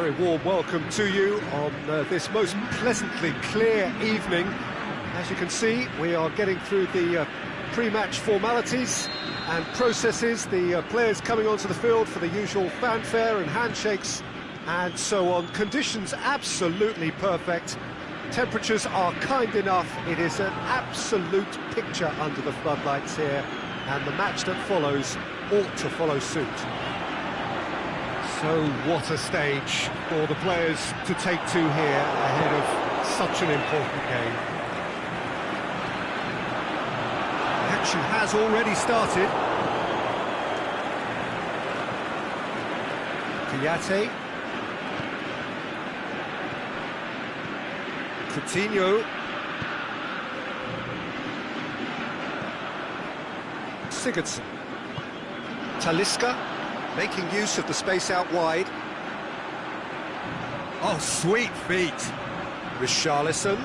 very warm welcome to you on this most pleasantly clear evening. As you can see, we are getting through the pre-match formalities and processes, the players coming onto the field for the usual fanfare and handshakes and so on. Conditions absolutely perfect. Temperatures are kind enough. It is an absolute picture under the floodlights here, and the match that follows ought to follow suit. So what a stage for the players to take to here ahead of such an important game. Action has already started. Kouyaté. Coutinho. Sigurdsson. Talisca, making use of the space out wide. Oh, sweet feet. Richarlison.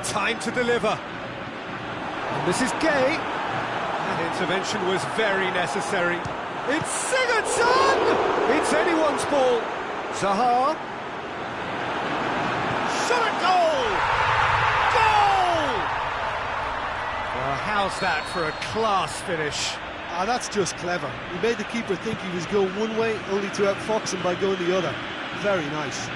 Time to deliver. And this is Gay. That intervention was very necessary. It's Sigurdsson! It's anyone's ball. Zaha. Shot at goal! Goal! Well, how's that for a class finish? That's just clever. He made the keeper think he was going one way, only to outfox him by going the other. Very nice.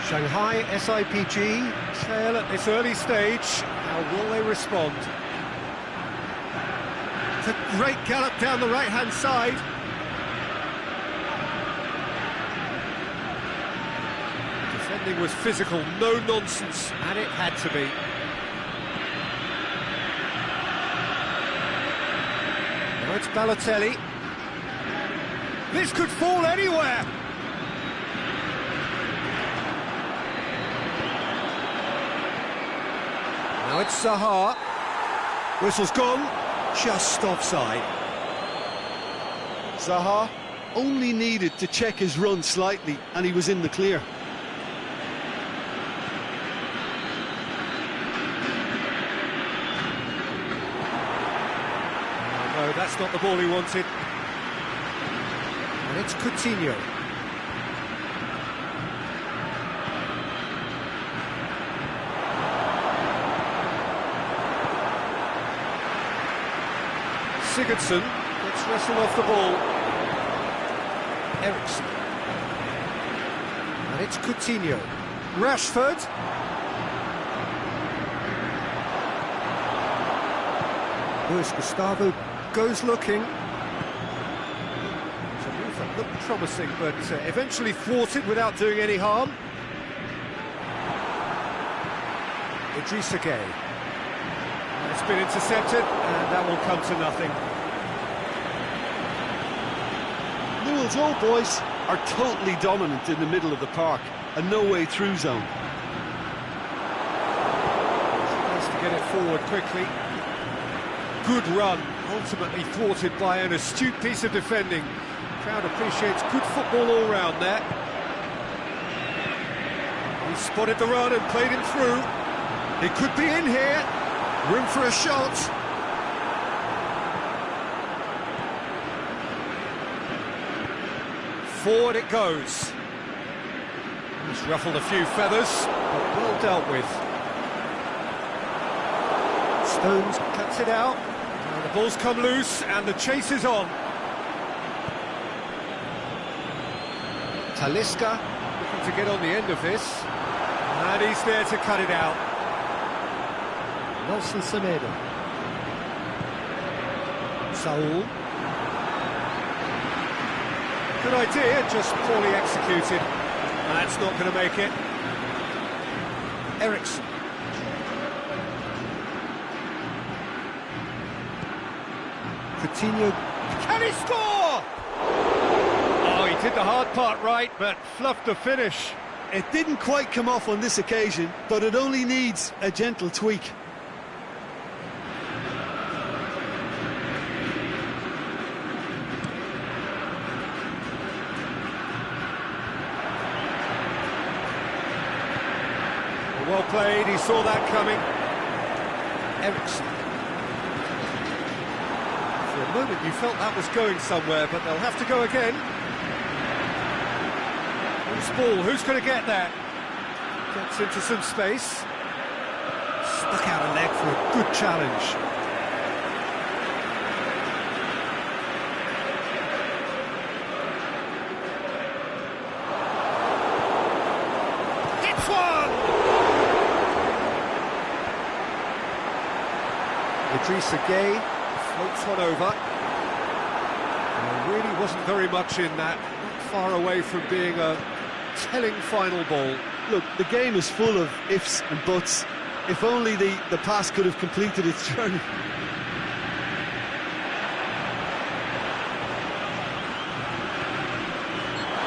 Shanghai SIPG trail at this early stage. How will they respond? It's a great gallop down the right-hand side. Defending was physical, no nonsense, and it had to be. Now it's Balotelli. This could fall anywhere. Now it's Zaha. Whistle's gone. Just offside. Zaha only needed to check his run slightly, and he was in the clear. No, that's not the ball he wanted. And it's Coutinho. Sigurdsson gets wrestled off the ball. Eriksson. And it's Coutinho. Rashford. Luis Gustavo goes looking. It's a move that looked promising, but eventually thwarted without doing any harm. Idrissa Gueye. It's been intercepted, and that will come to nothing. Newell's Old Boys are totally dominant in the middle of the park, a no-way-through zone. Has to get it forward quickly. Good run, ultimately thwarted by an astute piece of defending. Crowd appreciates good football all round there. He spotted the run and played him through. He could be in here. Room for a shot. Forward it goes. He's ruffled a few feathers, but well dealt with. Stones cuts it out. And the ball's come loose, and the chase is on. Talisca looking to get on the end of this. And he's there to cut it out. Nelson Semedo. Saul. Good idea, just poorly executed. That's not going to make it. Eriksson. Coutinho. Can he score? Oh, he did the hard part right, but fluffed the finish. It didn't quite come off on this occasion, but it only needs a gentle tweak. Well played, he saw that coming. Eriksson. For a moment you felt that was going somewhere, but they'll have to go again. loose ball, who's going to get that? Gets into some space. Stuck out a leg for a good challenge. Hits one! Idrissa Gueye floats one over. There really wasn't very much in that. Not far away from being a telling final ball. Look, the game is full of ifs and buts. If only the pass could have completed its journey.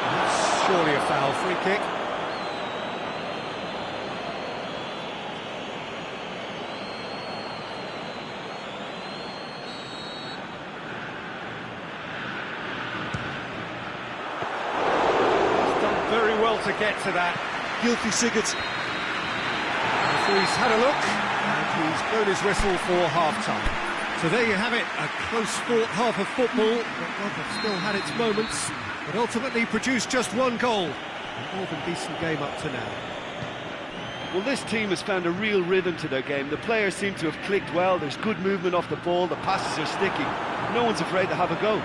That's surely a foul. Free kick. He's done very well to get to that. Guilty Sigurds. He's had a look, and he's blown his whistle for half-time. So there you have it, a close-fought half of football, but one that still had its moments, but ultimately produced just one goal. A more than decent game up to now. Well, this team has found a real rhythm to their game. The players seem to have clicked well, there's good movement off the ball, the passes are sticky. No one's afraid to have a go.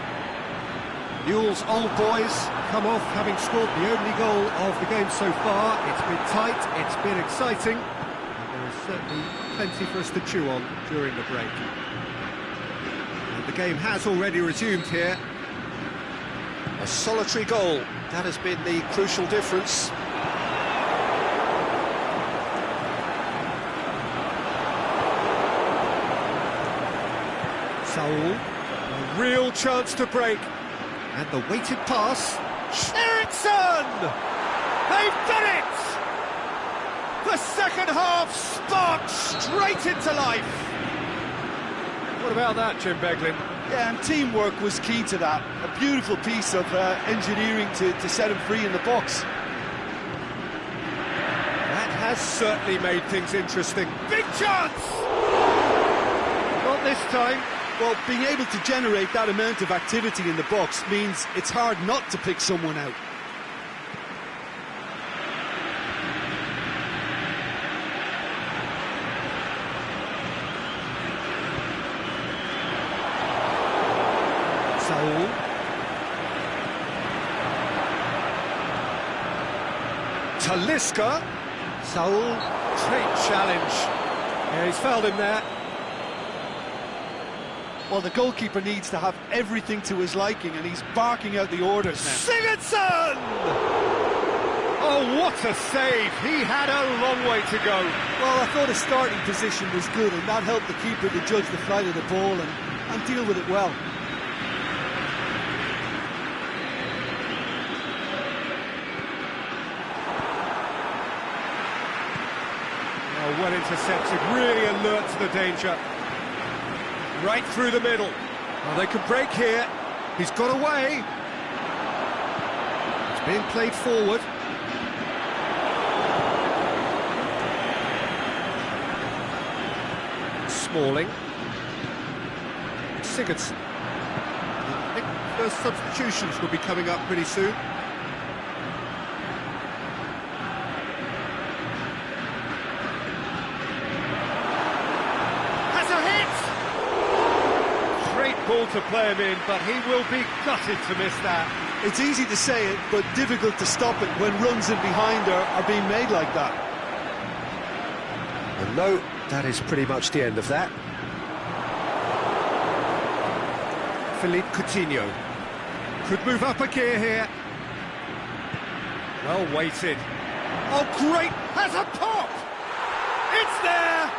Newell's old boys come off having scored the only goal of the game so far. It's been tight, it's been exciting. Certainly plenty for us to chew on during the break. And the game has already resumed here. A solitary goal, that has been the crucial difference. Saul, a real chance to break. And the weighted pass. Eriksson! They've done it! The second half sparked straight into life. What about that, Jim Beglin? Yeah, and teamwork was key to that. A beautiful piece of engineering to set him free in the box. That has certainly made things interesting. Big chance! Not this time. Well, being able to generate that amount of activity in the box means it's hard not to pick someone out. Saul. Talisca. Saul. Great challenge. Yeah, he's fouled him there. Well, the goalkeeper needs to have everything to his liking, and he's barking out the orders now. Sigurdsson! Oh, what a save! He had a long way to go. Well, I thought his starting position was good, and that helped the keeper to judge the flight of the ball and deal with it well. Oh, well intercepted, really alert to the danger. Right through the middle. Well, they can break here. He's got away. It's being played forward. Smalling. Sigurdsson. I think first substitutions will be coming up pretty soon. Ball to play him in, but he will be gutted to miss that. It's easy to say it, but difficult to stop it when runs in behind are being made like that. And no, that is pretty much the end of that. Philippe Coutinho could move up a gear here. Well weighted. Oh, great! Has a pop! It's there!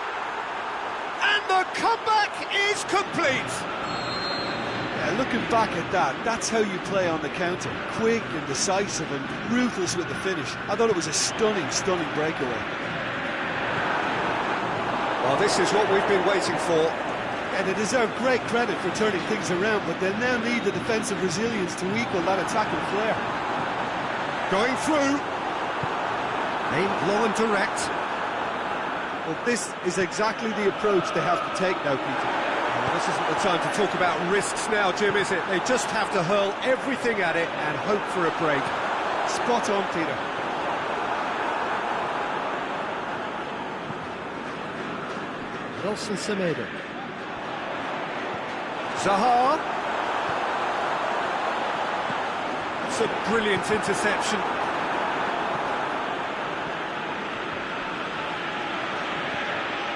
And the comeback is complete! Looking back at that, that's how you play on the counter. Quick and decisive and ruthless with the finish. I thought it was a stunning, stunning breakaway. Well, this is what we've been waiting for. And they deserve great credit for turning things around, but they now need the defensive resilience to equal that attacking flair. Going through. Aimed low and direct. Well, this is exactly the approach they have to take now, Peter. This isn't the time to talk about risks now, Jim, is it? They just have to hurl everything at it and hope for a break. Spot on, Peter. Nelson Semedo. Zaha. It's a brilliant interception.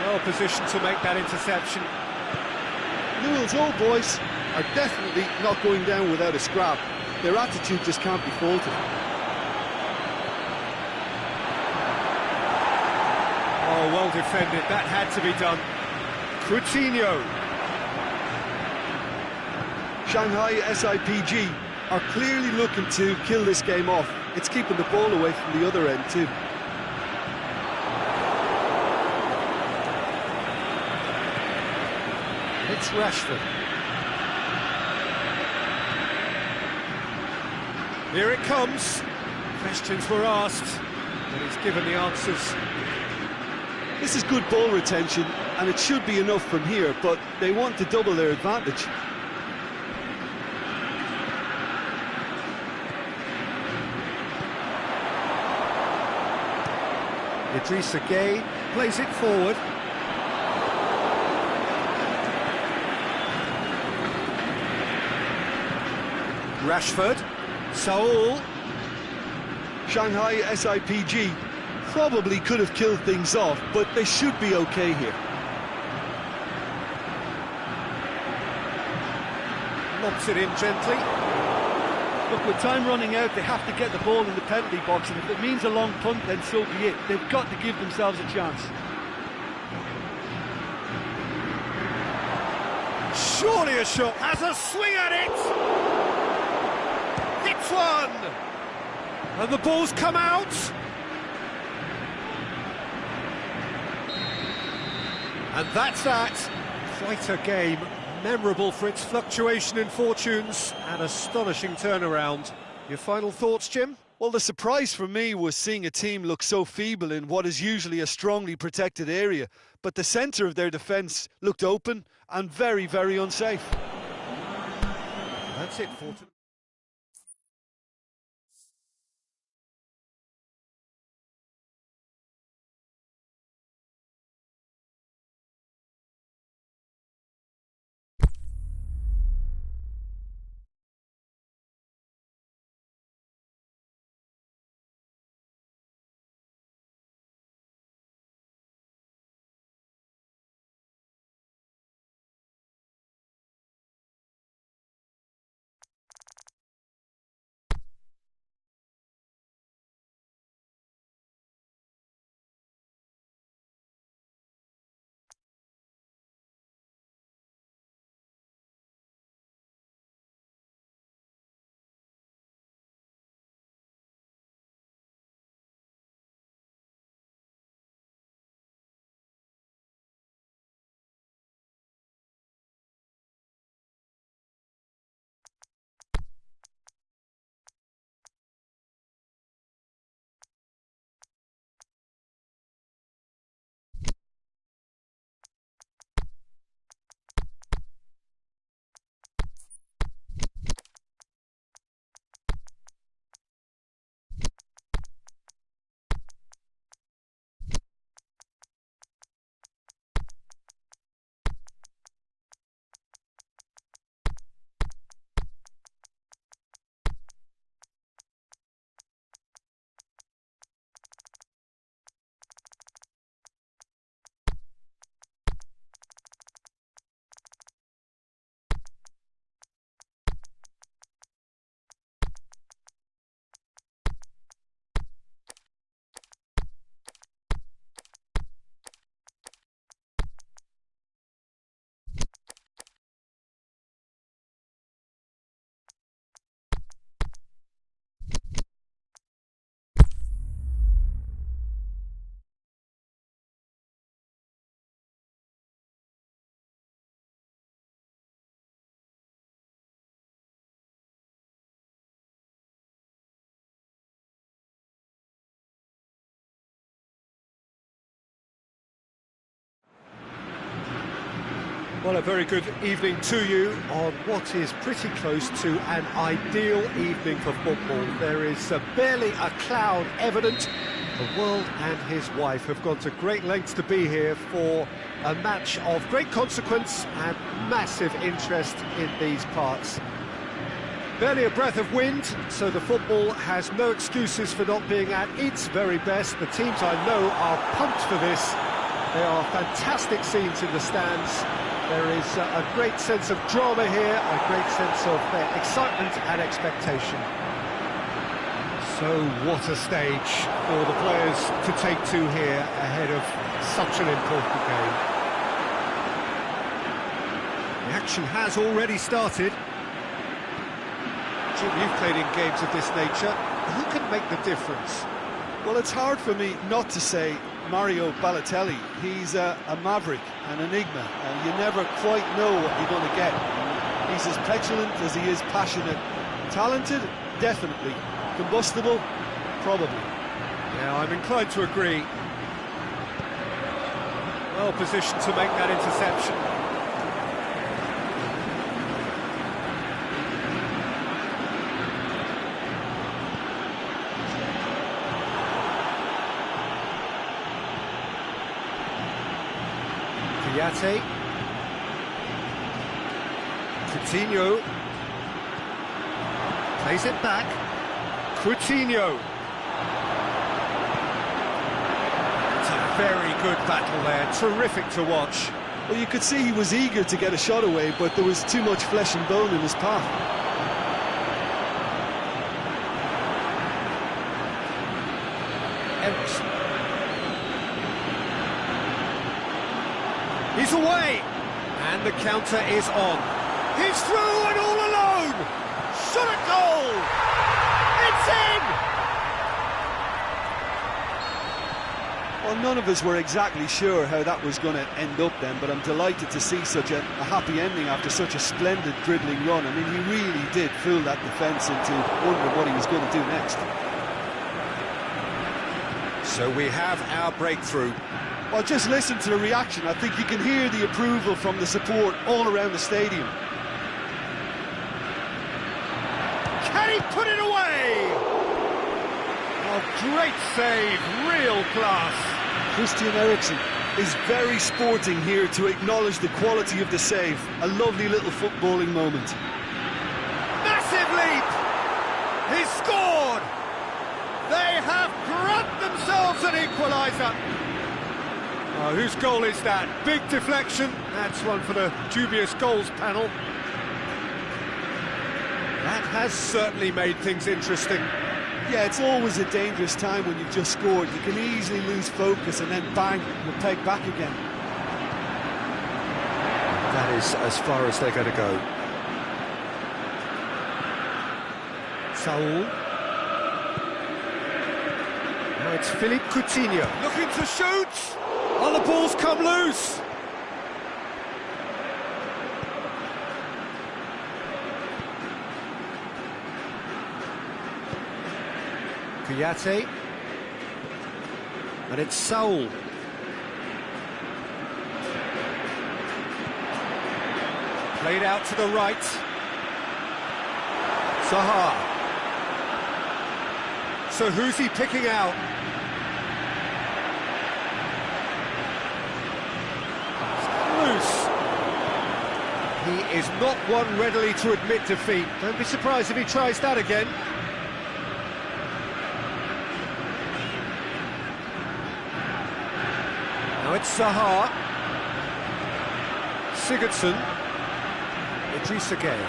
Well positioned to make that interception. Newell's old boys Are definitely not going down without a scrap. Their attitude just can't be faulted. Oh, well defended. That had to be done. Coutinho. Shanghai SIPG are clearly looking to kill this game off. It's keeping the ball away from the other end too. It's Rashford. Here it comes. Questions were asked, but he's given the answers. This is good ball retention, and it should be enough from here, but they want to double their advantage. Idrissa Gueye plays it forward. Rashford. Saul. Shanghai SIPG probably could have killed things off, but they should be okay here. Lobs it in gently. Look, with time running out, they have to get the ball in the penalty box, and if it means a long punt, then so be it. They've got to give themselves a chance. Surely a shot. Has a swing at it. Hits one. And the ball's come out. And that's that. Quite a game. Memorable for its fluctuation in fortunes and astonishing turnaround. Your final thoughts, Jim? Well, the surprise for me was seeing a team look so feeble in what is usually a strongly protected area, but the centre of their defence looked open and very, very unsafe. That's it for Well, a very good evening to you on what is pretty close to an ideal evening for football. There is barely a cloud evident. The world and his wife have gone to great lengths to be here for a match of great consequence and massive interest in these parts. Barely a breath of wind, so the football has no excuses for not being at its very best. The teams I know are pumped for this. There are fantastic scenes in the stands. There is a great sense of drama here, a great sense of excitement and expectation. So what a stage for the players to take to here ahead of such an important game. The action has already started. Jim, you've played in games of this nature. Who can make the difference? Well, it's hard for me not to say Mario Balotelli. He's a maverick, an enigma, and you never quite know what you're going to get. He's as petulant as he is passionate. Talented? Definitely. Combustible? Probably. Yeah, I'm inclined to agree. Well positioned to make that interception. Yate, Coutinho plays it back. Coutinho. It's a very good battle there, terrific to watch. Well, you could see he was eager to get a shot away, but there was too much flesh and bone in his path. Ericsson. He's away, and the counter is on. He's through and all alone. Shot at goal. It's in. Well, none of us were exactly sure how that was going to end up then, but I'm delighted to see such a happy ending after such a splendid dribbling run. I mean, he really did fool that defence into wondering what he was going to do next. So we have our breakthrough. Well, just listen to the reaction. I think you can hear the approval from the support all around the stadium. Can he put it away? Oh, great save, real class. Christian Eriksen is very sporting here to acknowledge the quality of the save. A lovely little footballing moment. Massive leap! He scored! They have grabbed themselves an equaliser. Oh, whose goal is that? Big deflection. That's one for the dubious goals panel. That has certainly made things interesting. Yeah, it's always a dangerous time when you've just scored. You can easily lose focus and then bang, you're pegged back again. That is as far as they're going to go. Saul. Now it's Philippe Coutinho. Looking to shoot. Oh, the ball's come loose. Kouyaté. And it's Saul. Played out to the right. Zaha. So who's he picking out? Loose. He is not one readily to admit defeat. Don't be surprised if he tries that again. Now it's Zaha. Sigurdsson. Idrissa Gueye.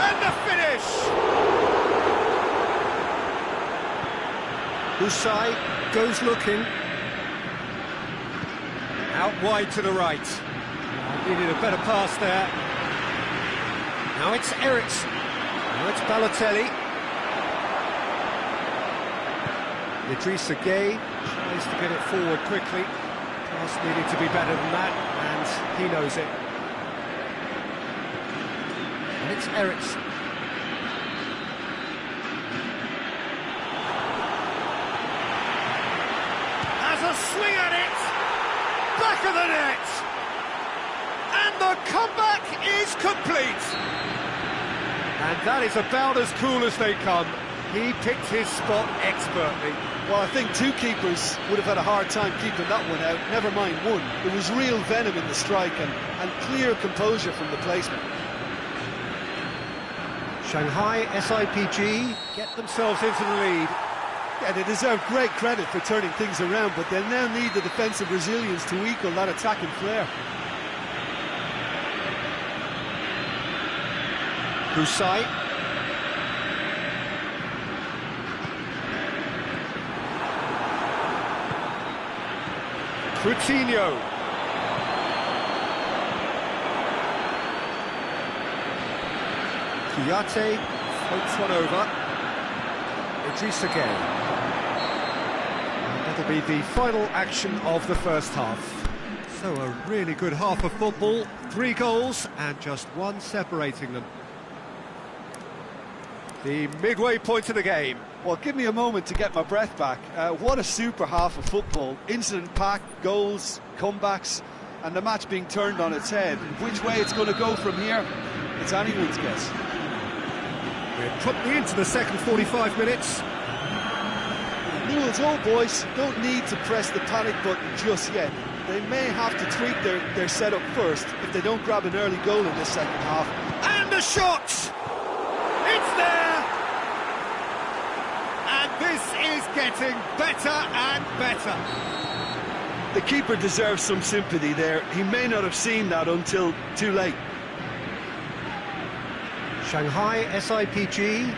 And the finish! Usai goes looking. Out wide to the right. Needed a better pass there. Now it's Eriksen. Now it's Balotelli. Idrissa Gueye tries to get it forward quickly. Pass needed to be better than that, and he knows it. And it's Eriksen. Has a swing at it! Back of the net! the comeback is complete. And that is about as cool as they come. He picked his spot expertly. Well, I think two keepers would have had a hard time keeping that one out, never mind one. There was real venom in the strike and clear composure from the placement. Shanghai SIPG get themselves into the lead. Yeah, they deserve great credit for turning things around, but they'll now need the defensive resilience to equal that attacking flair. Kusai. Coutinho. Kiyate floats one over. Idrissa Gueye. That'll be the final action of the first half. So a really good half of football, 3 goals and just one separating them. The midway point of the game. Well, give me a moment to get my breath back. What a super half of football. Incident-packed, goals, comebacks, and the match being turned on its head. Which way it's going to go from here, it's anyone's guess. We're promptly into the second 45 minutes. Newell's old boys don't need to press the panic button just yet. They may have to tweak their setup first if they don't grab an early goal in this second half. And the shot! It's there! And this is getting better and better. The keeper deserves some sympathy there. He may not have seen that until too late. Shanghai SIPG,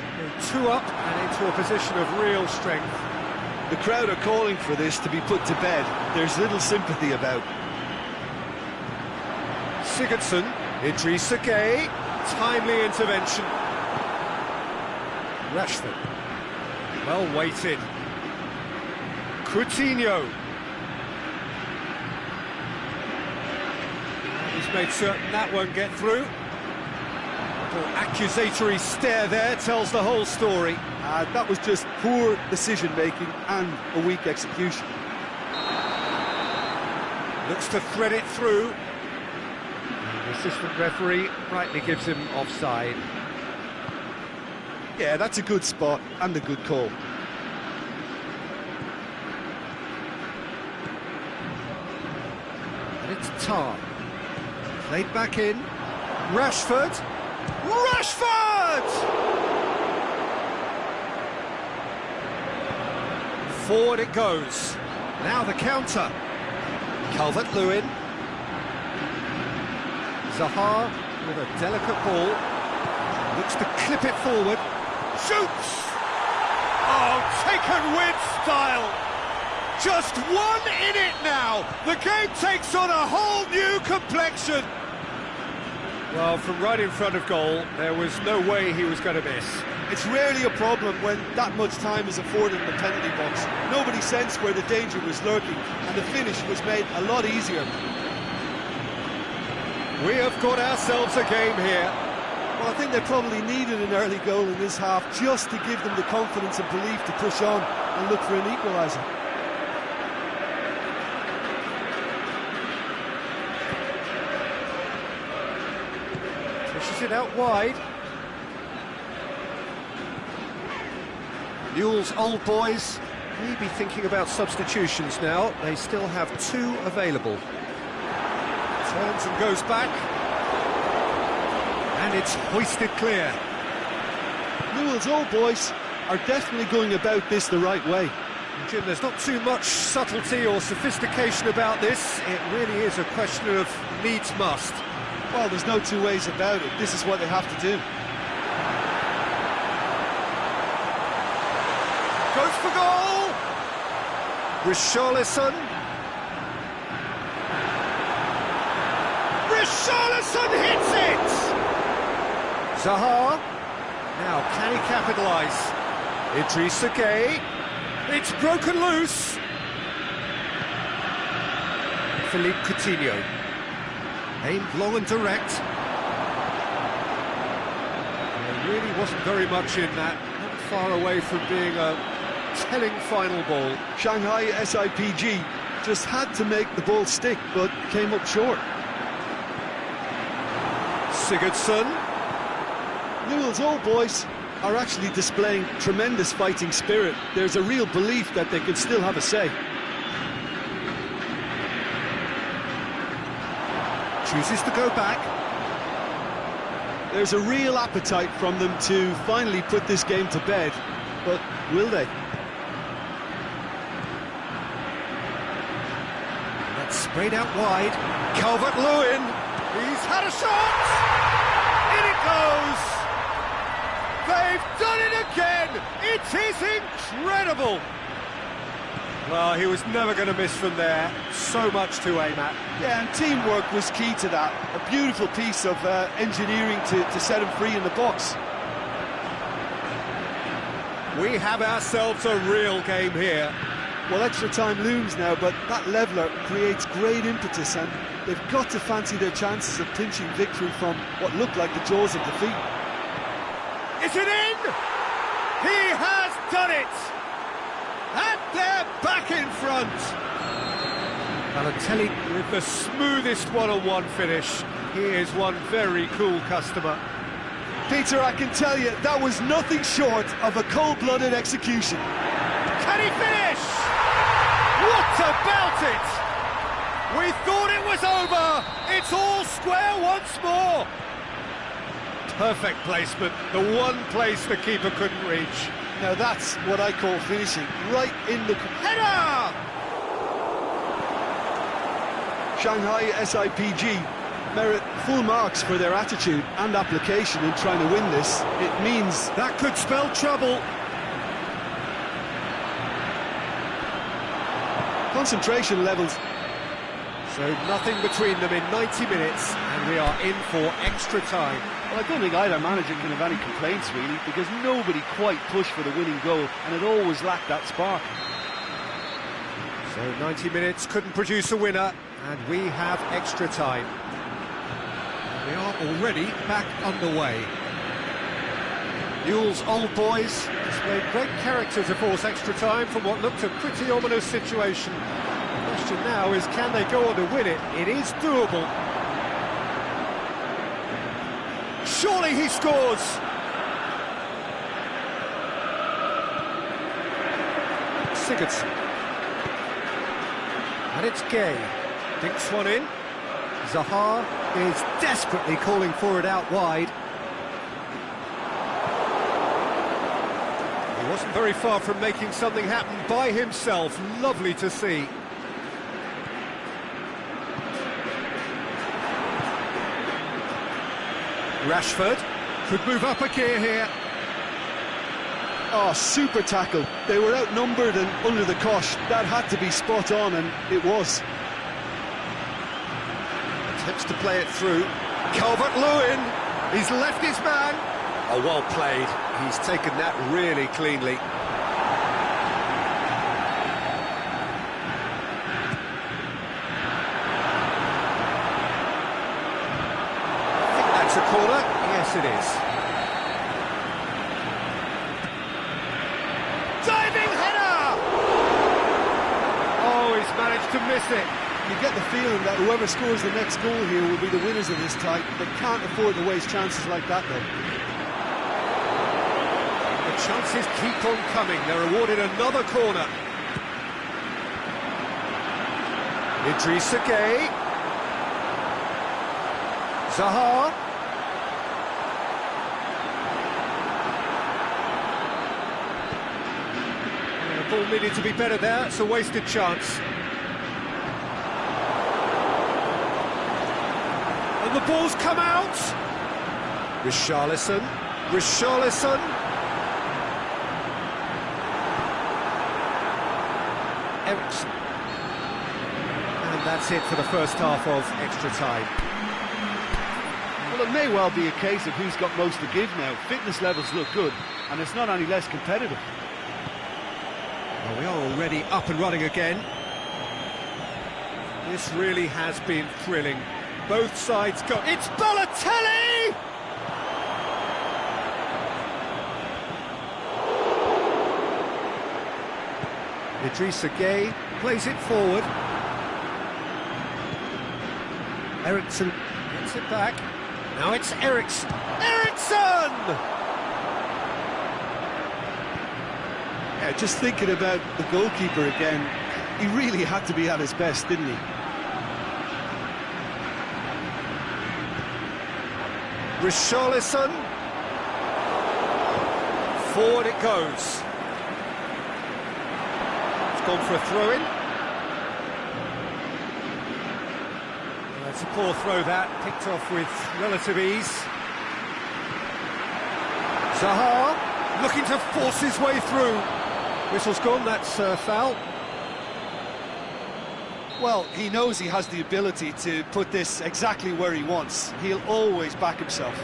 2 up and into a position of real strength. The crowd are calling for this to be put to bed. There's little sympathy about. Sigurdsson, Idrissa Gueye, timely intervention. Rashford, well weighted. Coutinho. He's made certain that won't get through. The accusatory stare there tells the whole story. That was just poor decision-making and a weak execution. Looks to thread it through. And the assistant referee rightly gives him offside. Yeah, that's a good spot and a good call. And it's Tang. Played back in. Rashford. Forward it goes. Now the counter. Calvert-Lewin. Zaha with a delicate ball. Looks to clip it forward. Shoots! Oh, taken with style. Just one in it now. The game takes on a whole new complexion. Well, from right in front of goal, there was no way he was going to miss. It's rarely a problem when that much time is afforded in the penalty box. Nobody sensed where the danger was lurking, and the finish was made a lot easier. We have got ourselves a game here. Well, I think they probably needed an early goal in this half just to give them the confidence and belief to push on and look for an equaliser. Pushes it out wide. Newell's old boys may be thinking about substitutions now. They still have 2 available. Turns and goes back. And it's hoisted clear. Newell's old boys are definitely going about this the right way. Jim, there's not too much subtlety or sophistication about this. It really is a question of needs must. Well, there's no two ways about it. This is what they have to do. Goes for goal! Richarlison. Richarlison hits it! Zaha. Now, can he capitalise? Idrissa Gueye. It's broken loose. Philippe Coutinho. Aimed long and direct. There really wasn't very much in that. Not far away from being a telling final ball. Shanghai SIPG just had to make the ball stick, but came up short. Sigurdsson. Newell's old boys are actually displaying tremendous fighting spirit. There's a real belief that they can still have a say. Chooses to go back. There's a real appetite from them to finally put this game to bed, but will they? That's sprayed out wide. Calvert-Lewin. He's had a shot. In it goes. They've done it again. It is incredible. Well, he was never going to miss from there. So much to aim at. Yeah, and teamwork was key to that. A beautiful piece of engineering to set him free in the box. We have ourselves a real game here. Well, extra time looms now, but that leveller creates great impetus, and they've got to fancy their chances of clinching victory from what looked like the jaws of defeat. Is it in? He has done it! And they're back in front! Balotelli with the smoothest one-on-one finish. He is one very cool customer. Peter, I can tell you, that was nothing short of a cold-blooded execution. Can he finish? What about it? We thought it was over. It's all square once more. Perfect placement, the one place the keeper couldn't reach. Now that's what I call finishing, right in the... Header! Shanghai SIPG merit full marks for their attitude and application in trying to win this. It means... That could spell trouble. Concentration levels. So nothing between them in 90 minutes, and we are in for extra time. Well, I don't think either manager can have any complaints, really, because nobody quite pushed for the winning goal, and it always lacked that spark. So 90 minutes couldn't produce a winner, and we have extra time. We are already back underway. Newell's old boys displayed great character to force extra time from what looked a pretty ominous situation. The question now is, can they go on to win it? It is doable. Surely he scores! Sigurdsson. And it's Gay. Dinks one in. Zaha is desperately calling for it out wide. He wasn't very far from making something happen by himself. Lovely to see. Rashford could move up a gear here. Oh, super tackle. They were outnumbered and under the cosh. That had to be spot on, and it was. Attempts to play it through. Calvert-Lewin, he's left his man. Oh, well played. He's taken that really cleanly. It's a corner. Yes, it is. Diving header! Oh, he's managed to miss it. You get the feeling that whoever scores the next goal here will be the winners of this tie. They can't afford to waste chances like that, though. The chances keep on coming. They're awarded another corner. Idrissa Gueye. Zaha. The ball needed to be better there. It's a wasted chance. And the ball's come out. Richarlison. Ericsson. And that's it for the first half of extra time. Well, it may well be a case of who's got most to give now. Fitness levels look good, and it's not any less competitive. Well, we are already up and running again. This really has been thrilling. Both sides go... It's Balotelli! Idrissa Gueye plays it forward. Ericsson gets it back. Now it's Eriksson! Eriksson! Yeah, just thinking about the goalkeeper again, he really had to be at his best, didn't he? Richarlison. Forward it goes. It's gone for a throw-in. That's a poor throw that, picked off with relative ease. Zaha looking to force his way through. Whistle's gone, that's foul. Well, he knows he has the ability to put this exactly where he wants. He'll always back himself.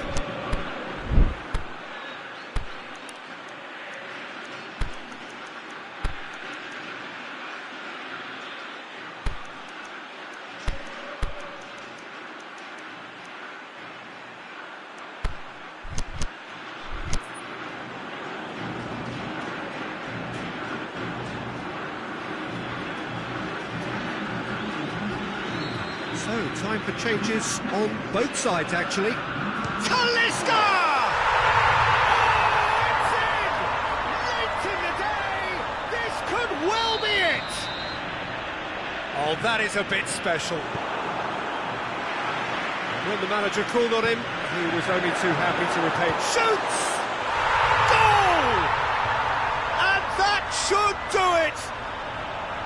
So, time for changes on both sides, actually. Talisca! Oh, it's in! Late in the day! This could well be it! Oh, that is a bit special. When the manager called on him, he was only too happy to repay. Shoots! Goal! And that should do it!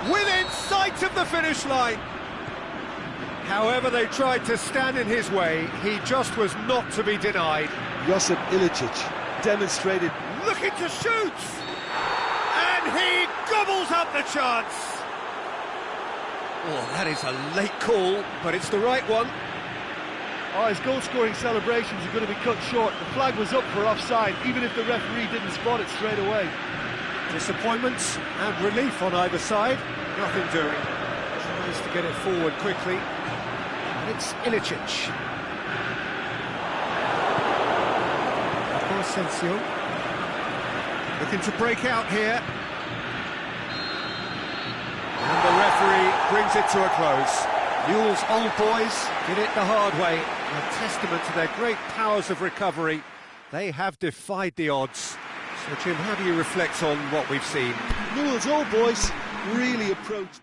Within sight of the finish line. However they tried to stand in his way, he just was not to be denied. Josip Ilicic demonstrated looking to shoot! And he gobbles up the chance! Oh, that is a late call, but it's the right one. Oh, his goal-scoring celebrations are going to be cut short. The flag was up for offside, even if the referee didn't spot it straight away. Disappointment and relief on either side. Nothing doing. Tries to get it forward quickly. It's Ilicic. Asensio. Looking to break out here. And the referee brings it to a close. Newell's old boys did it the hard way. A testament to their great powers of recovery. They have defied the odds. So, Jim, how do you reflect on what we've seen? Newell's old boys really approached.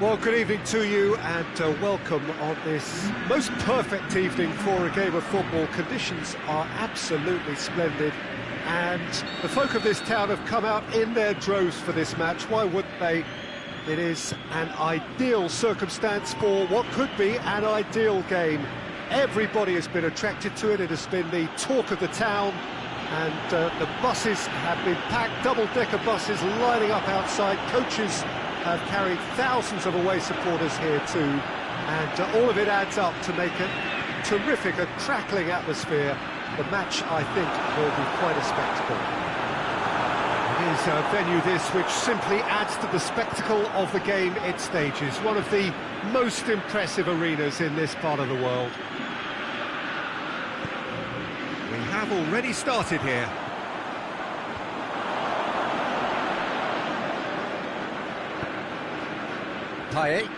Well, good evening to you and welcome on this most perfect evening for a game of football. Conditions are absolutely splendid and the folk of this town have come out in their droves for this match. Why wouldn't they? It is an ideal circumstance for what could be an ideal game. Everybody has been attracted to it. It has been the talk of the town, and the buses have been packed, double-decker buses lining up outside. Coaches have carried thousands of away supporters here too, and all of it adds up to make it terrific, a crackling atmosphere. The match, I think, will be quite a spectacle. It is a venue this which simply adds to the spectacle of the game it stages. One of the most impressive arenas in this part of the world. We have already started here. Payet.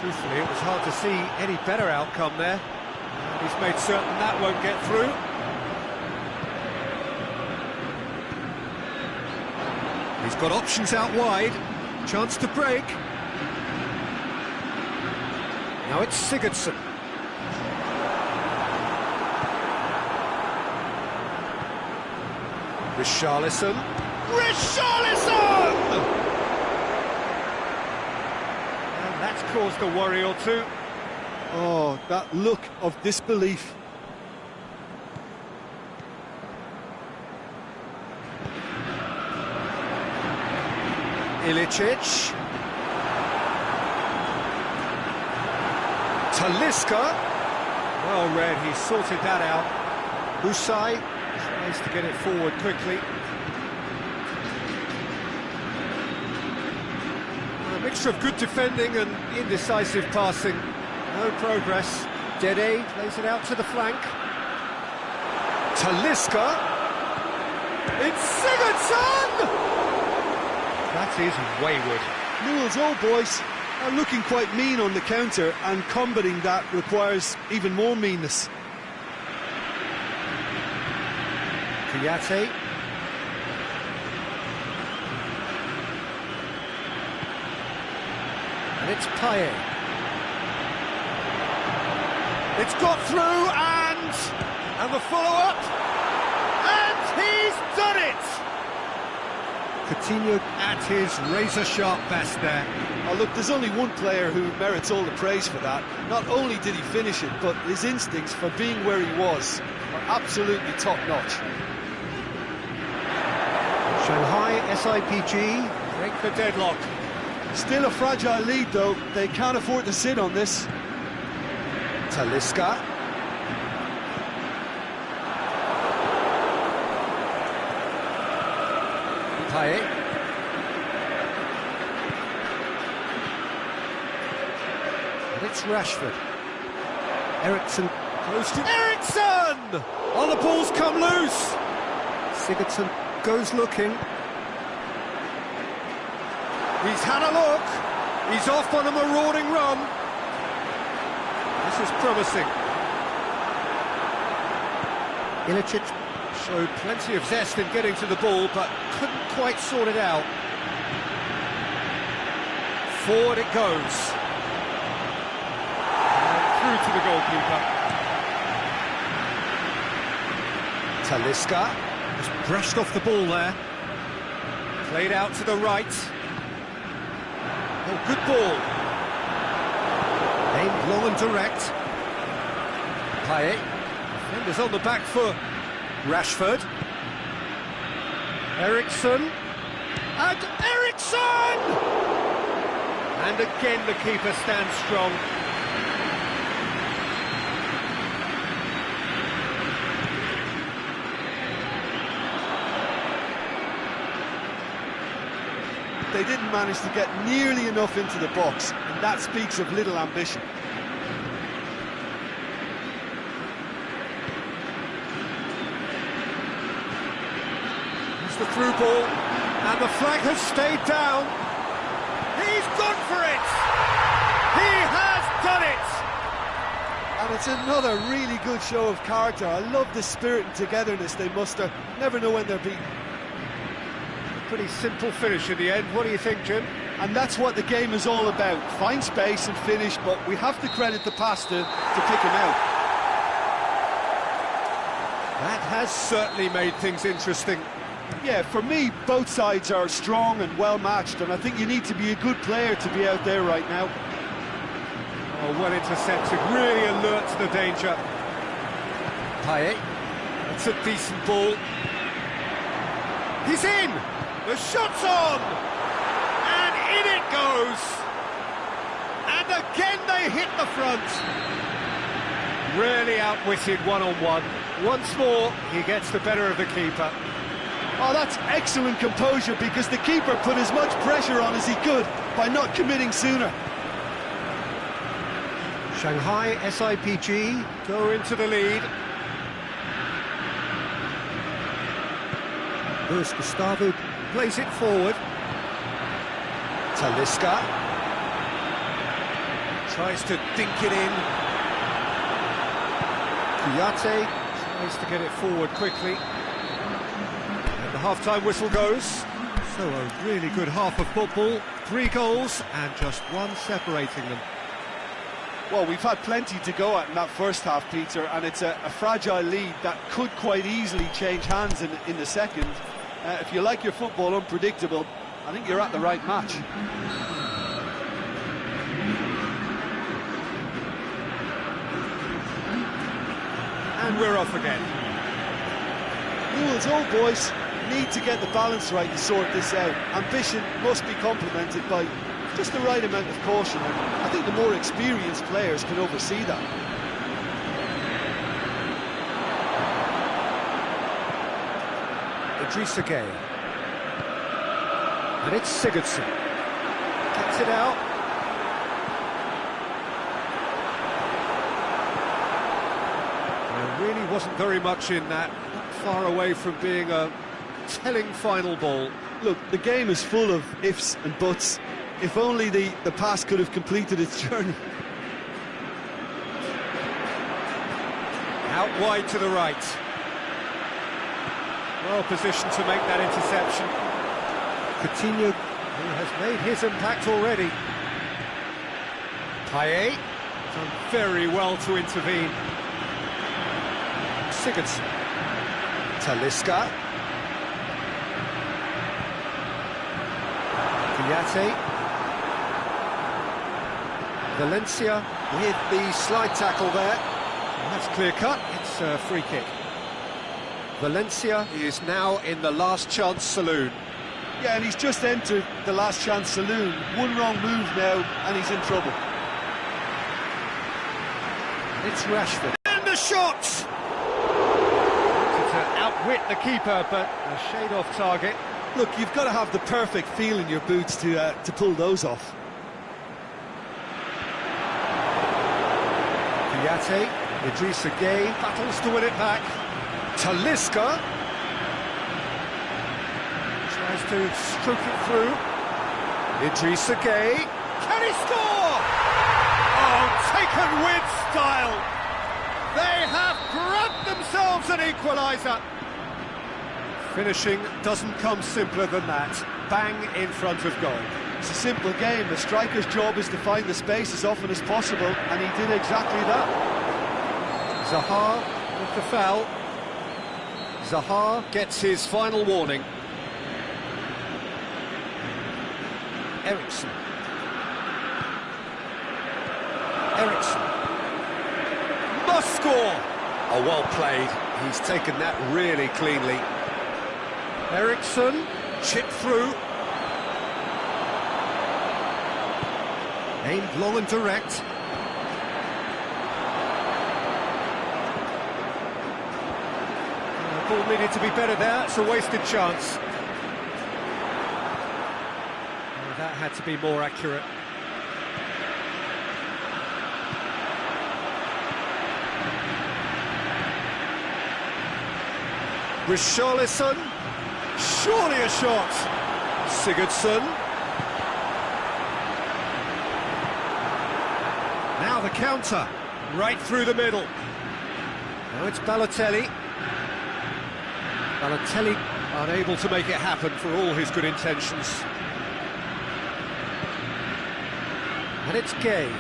Truthfully, it was hard to see any better outcome there. And he's made certain that won't get through. He's got options out wide. Chance to break. Now it's Sigurdsson. Richarlison. Richarlison! And that's caused a worry or two. Oh, that look of disbelief. Ilicic. Talisca. Well read, he sorted that out. Husai tries to get it forward quickly. A mixture of good defending and indecisive passing. No progress. Dede plays it out to the flank. Talisca. It's Sigurdsson! That is wayward. Newell's old boys are looking quite mean on the counter, and combating that requires even more meanness. Kouyaté. And it's Payet. It's got through, and the follow-up, and he's done it! Coutinho at his razor-sharp best there. Oh, look, there's only one player who merits all the praise for that. Not only did he finish it, but his instincts for being where he was are absolutely top-notch. Shanghai SIPG break the deadlock. Still a fragile lead, though. They can't afford to sit on this. Talisca. Payet. And it's Rashford. Eriksson close to Eriksson! Oh, the ball's come loose. Sigurdsson goes looking. He's had a look. He's off on a marauding run. This is promising. Ilicic showed plenty of zest in getting to the ball, but couldn't quite sort it out. Forward it goes. And through to the goalkeeper. Talisca has brushed off the ball there. Played out to the right. Oh, good ball. Aimed long and direct. Payet. Defenders on the back foot. Rashford. Eriksson. And Eriksson! And again the keeper stands strong. They didn't manage to get nearly enough into the box, and that speaks of little ambition. It's the through ball, and the flag has stayed down. He's gone for it! He has done it! And it's another really good show of character. I love the spirit and togetherness they muster. Never know when they're beaten. Pretty simple finish in the end. What do you think, Jim? And that's what the game is all about. Find space and finish, but we have to credit the passer to pick him out. That has certainly made things interesting. Yeah, for me, both sides are strong and well matched, and I think you need to be a good player to be out there right now. Oh, well intercepted, really alert to the danger. Payet. It's a decent ball. He's in! The shot's on! And in it goes! And again they hit the front. Really outwitted one-on-one. Once more, he gets the better of the keeper. Oh, that's excellent composure, because the keeper put as much pressure on as he could by not committing sooner. Shanghai SIPG go into the lead. Luis Gustavo plays it forward. Talisca tries to dink it in. Kuyate tries to get it forward quickly. And the half-time whistle goes. So a really good half of football. 3 goals and just one separating them. Well, we've had plenty to go at in that first half, Peter, and it's a fragile lead that could quite easily change hands in the second. If you like your football unpredictable, I think you're at the right match. And we're off again. Newell's old boys need to get the balance right to sort this out. Ambition must be complemented by just the right amount of caution, and I think the more experienced players can oversee that. Idrissa Gueye. And it's Sigurdsson. Gets it out. There really wasn't very much in that, not far away from being a telling final ball. Look, the game is full of ifs and buts. If only the pass could have completed its journey. Out wide to the right. Well positioned to make that interception. Coutinho, who has made his impact already. Payet, done very well to intervene. Sigurdsson. Talisca. Kuyate. Valencia with the slide tackle there. And that's clear cut, it's a free kick. Valencia is now in the last chance saloon. Yeah, and he's just entered the last chance saloon. One wrong move now, and he's in trouble. It's Rashford. And the shot! To outwit the keeper, but a shade off target. Look, you've got to have the perfect feel in your boots to pull those off. Kuyate, Idrissa Gueye battles to win it back. Talisca tries to stroke it through. Idrissa Gueye, can he score? Oh, taken with style. They have grabbed themselves an equaliser. Finishing doesn't come simpler than that. Bang in front of goal. It's a simple game. The striker's job is to find the space as often as possible, and he did exactly that. Zaha with the foul. Zaha gets his final warning. Eriksson. Must score! Oh, well played. He's taken that really cleanly. Eriksson, chip through. Aimed long and direct. The ball needed to be better there, it's a wasted chance. That had to be more accurate. Richarlison, surely a shot. Sigurdsson. Now the counter, right through the middle. Now it's Balotelli. Balotelli unable to make it happen for all his good intentions. And it's Gueye.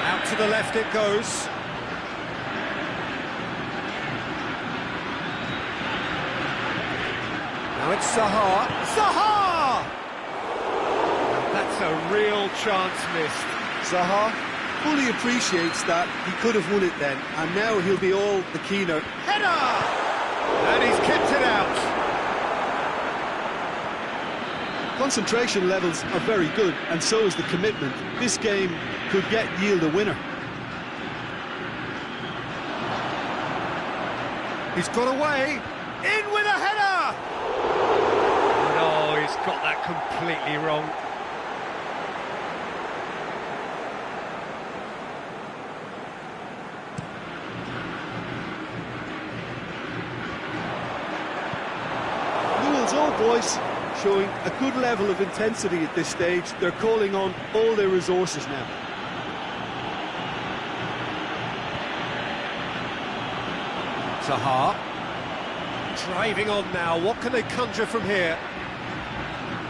Out to the left it goes. it's Zaha. Zaha! That's a real chance missed. Zaha fully appreciates that he could have won it then, and now he'll be all the keener. Header! And he's kept it out. Concentration levels are very good, and so is the commitment. This game could yield a winner. He's got away. In with a header! No, he's got that completely wrong. Newell's Old Boys showing a good level of intensity at this stage. They're calling on all their resources now. Zaha. Driving on now, what can they conjure from here?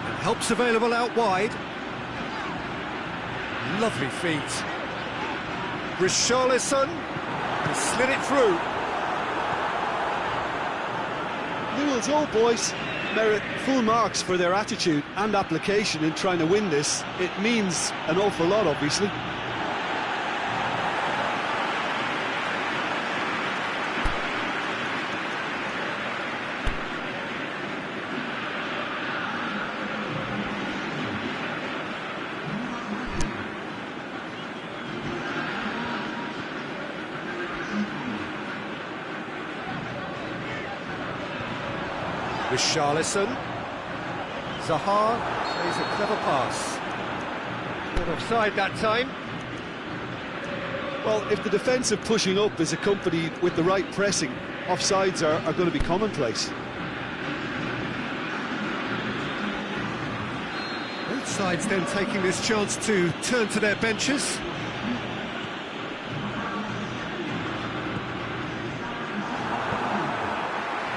And help's available out wide. Lovely feet. Richarlison has slid it through. Newell's Old Boys merit full marks for their attitude and application in trying to win this. It means an awful lot, obviously. Richarlison. Zaha plays a clever pass. Not offside that time. Well, if the defensive pushing up is accompanied with the right pressing, offsides are going to be commonplace. Both sides then taking this chance to turn to their benches.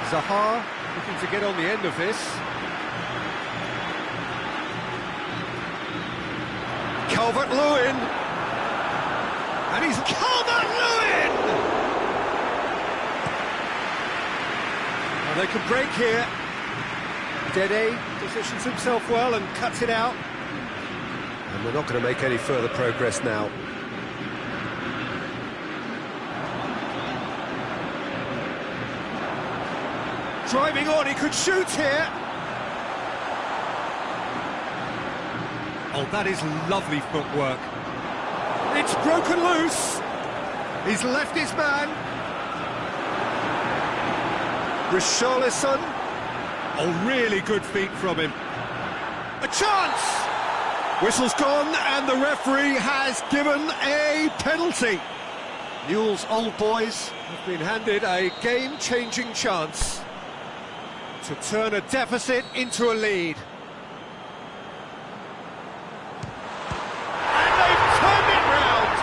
Zaha looking to get on the end of this. Calvert-Lewin! And he's Calvert-Lewin! Well, they can break here. Dede positions himself well and cuts it out. And they're not going to make any further progress now. Driving on, he could shoot here. Oh, that is lovely footwork. It's broken loose. He's left his man. Richarlison. Oh, really good feet from him. A chance! Whistle's gone, and the referee has given a penalty. Newell's Old Boys have been handed a game-changing chance to turn a deficit into a lead. And they've turned it round!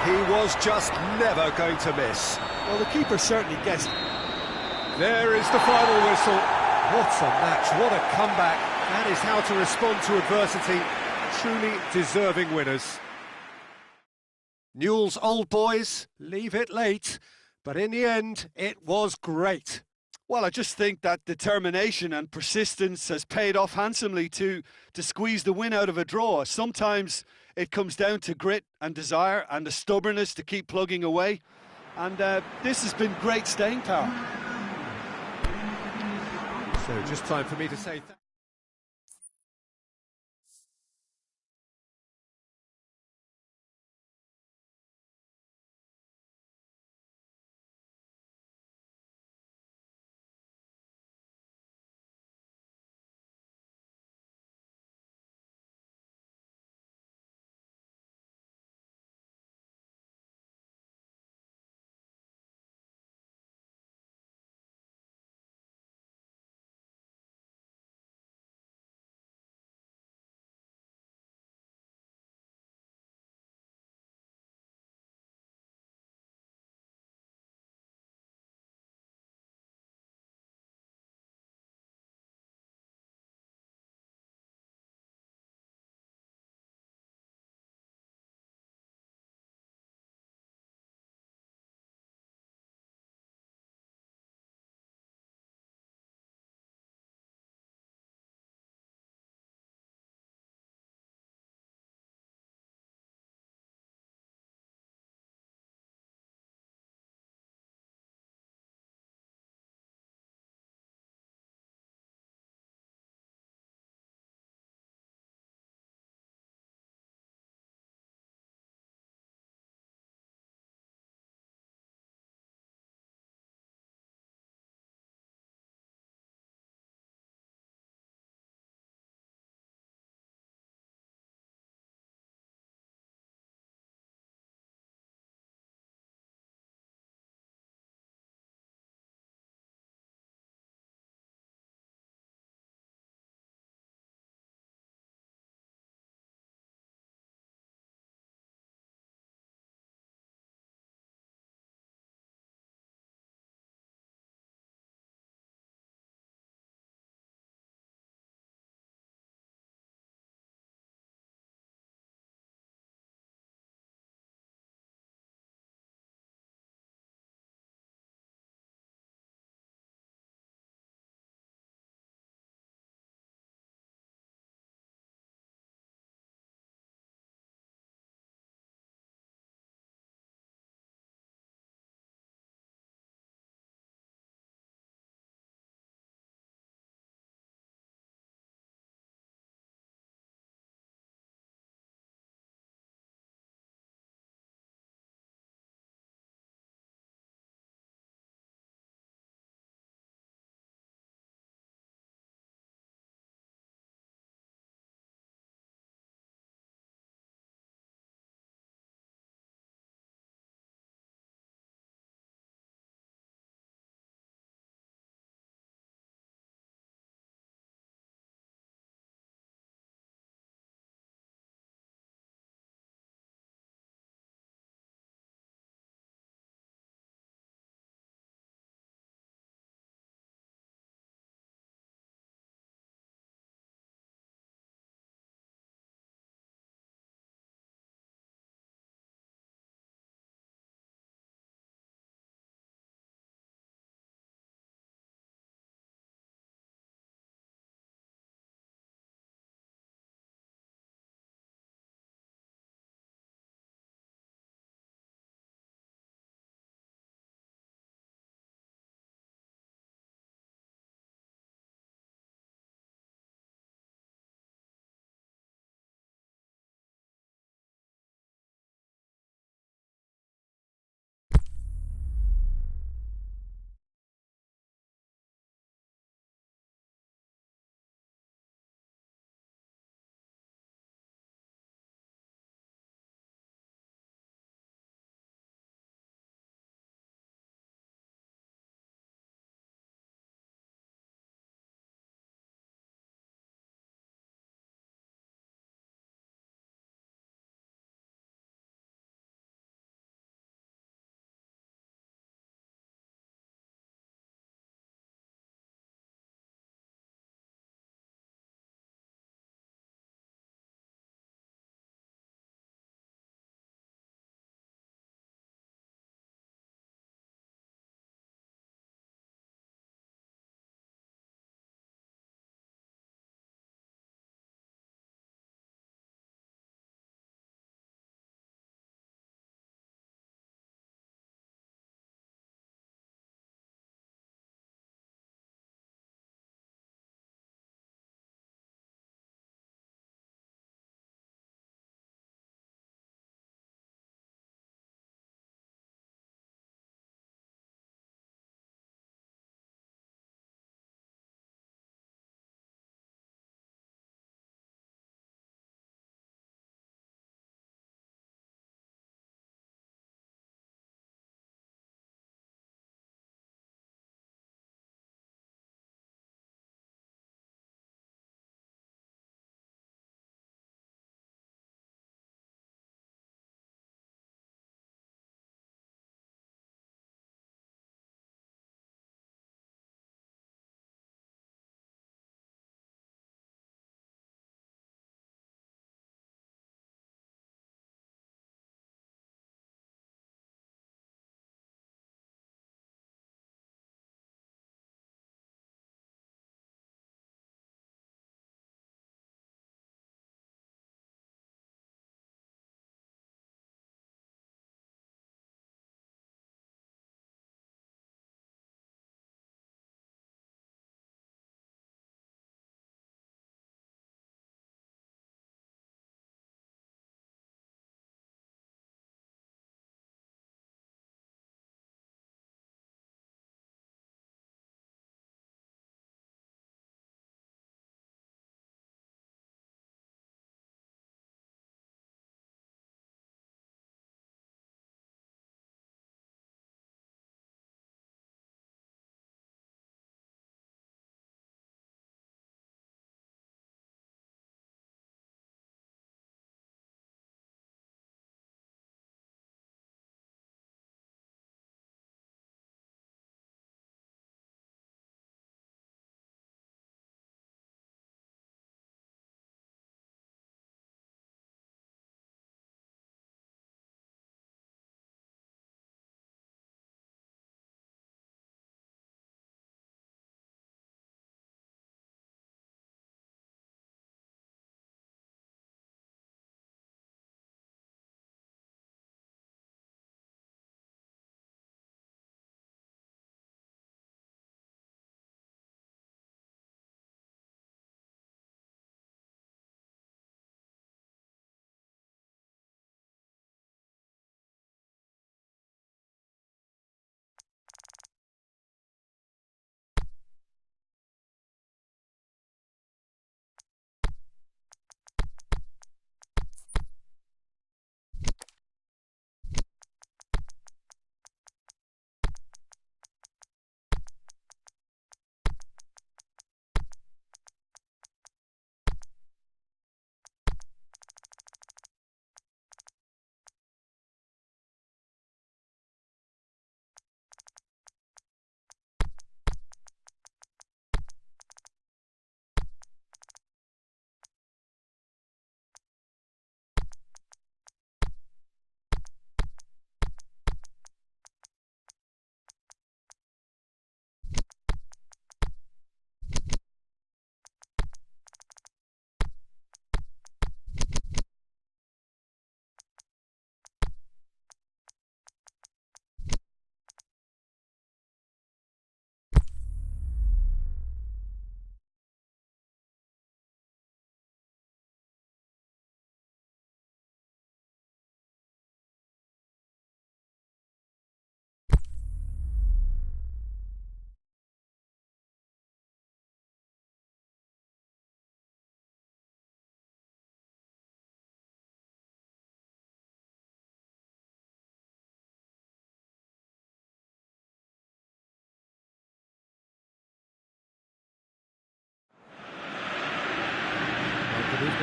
He was just never going to miss. Well, the keeper certainly guessed. There is the final whistle. What a match, what a comeback. That is how to respond to adversity. Truly deserving winners. Newell's Old Boys leave it late, but in the end, it was great. Well, I just think that determination and persistence has paid off handsomely to squeeze the win out of a draw. Sometimes it comes down to grit and desire and the stubbornness to keep plugging away. And this has been great staying power. So just time for me to say thank you.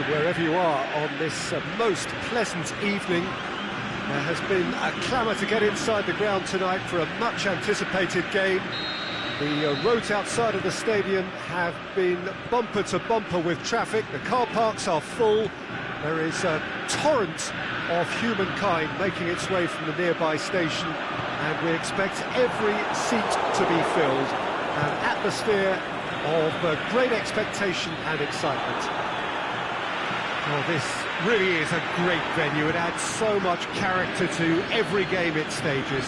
wherever you are on this most pleasant evening. There has been a clamour to get inside the ground tonight for a much-anticipated game. The roads outside of the stadium have been bumper to bumper with traffic. The car parks are full. There is a torrent of humankind making its way from the nearby station, and we expect every seat to be filled. An atmosphere of great expectation and excitement. Well, this really is a great venue. It adds so much character to every game it stages.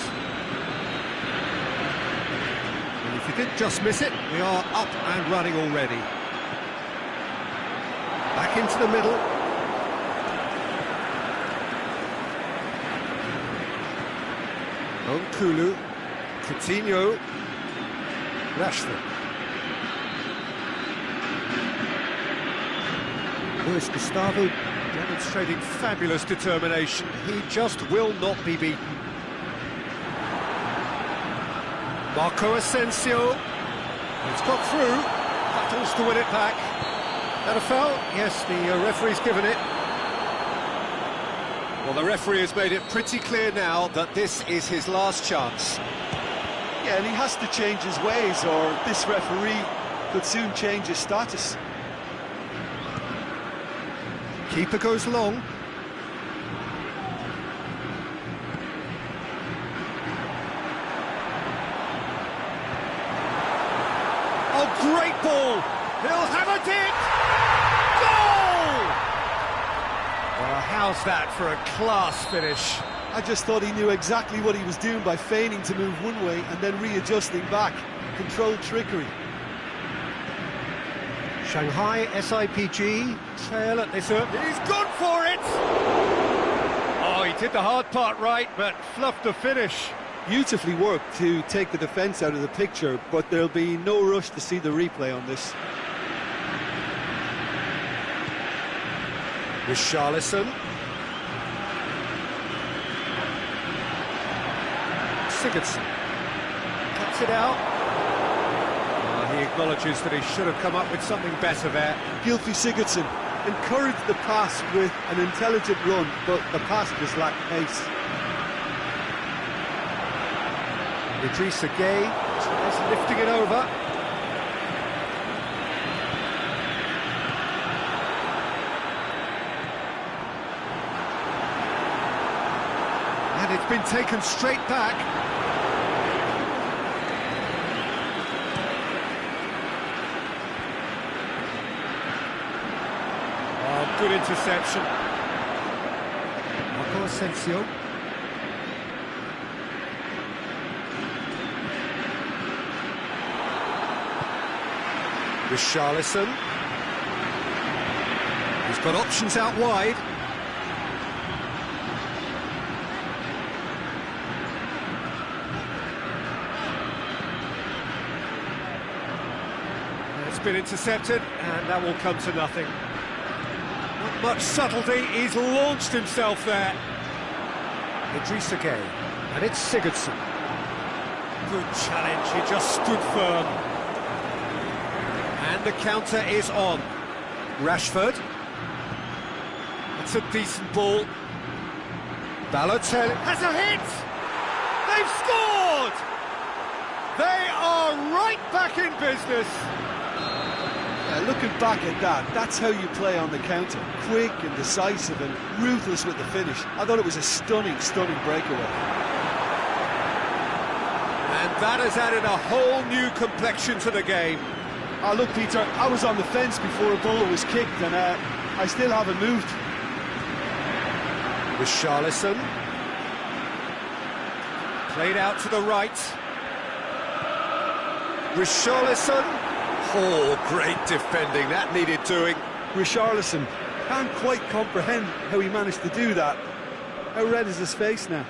And if you did just miss it, we are up and running already. Back into the middle. Nkulu, Coutinho, Rashford. Luis Gustavo demonstrating fabulous determination. He just will not be beaten. Marco Asensio. It's got through. Battles to win it back. That a foul? Yes, the referee's given it. Well, the referee has made it pretty clear now that this is his last chance. Yeah, and he has to change his ways, or this referee could soon change his status. Keeper goes long. Oh, great ball! He'll have it! Goal! Well, how's that for a class finish? I just thought he knew exactly what he was doing by feigning to move one way and then readjusting back. Controlled trickery. Shanghai SIPG trail at this. He's gone for it! Oh, he did the hard part right, but fluffed the finish. Beautifully worked to take the defence out of the picture, but there'll be no rush to see the replay on this. Richarlison. Sigurdsson cuts it out. He acknowledges that he should have come up with something better there. Guilty Sigurdsson encouraged the pass with an intelligent run, but the pass just lacked pace. Idrissa Gueye tries lifting it over. And it's been taken straight back. Good interception. Marco Asensio. Richarlison. He's got options out wide. It's been intercepted, and that will come to nothing. Not much subtlety, he's launched himself there. Idrissa Gueye, and it's Sigurdsson. Good challenge, he just stood firm. And the counter is on. Rashford. It's a decent ball. Balotelli has a hit! They've scored! They are right back in business. Looking back at that, that's how you play on the counter. Quick and decisive and ruthless with the finish. I thought it was a stunning, stunning breakaway. And that has added a whole new complexion to the game. Oh, look, Peter, I was on the fence before a ball was kicked, and I still haven't moved. Richarlison. Played out to the right. Richarlison. Oh, great defending, that needed doing. Richarlison can't quite comprehend how he managed to do that. How red is his face now?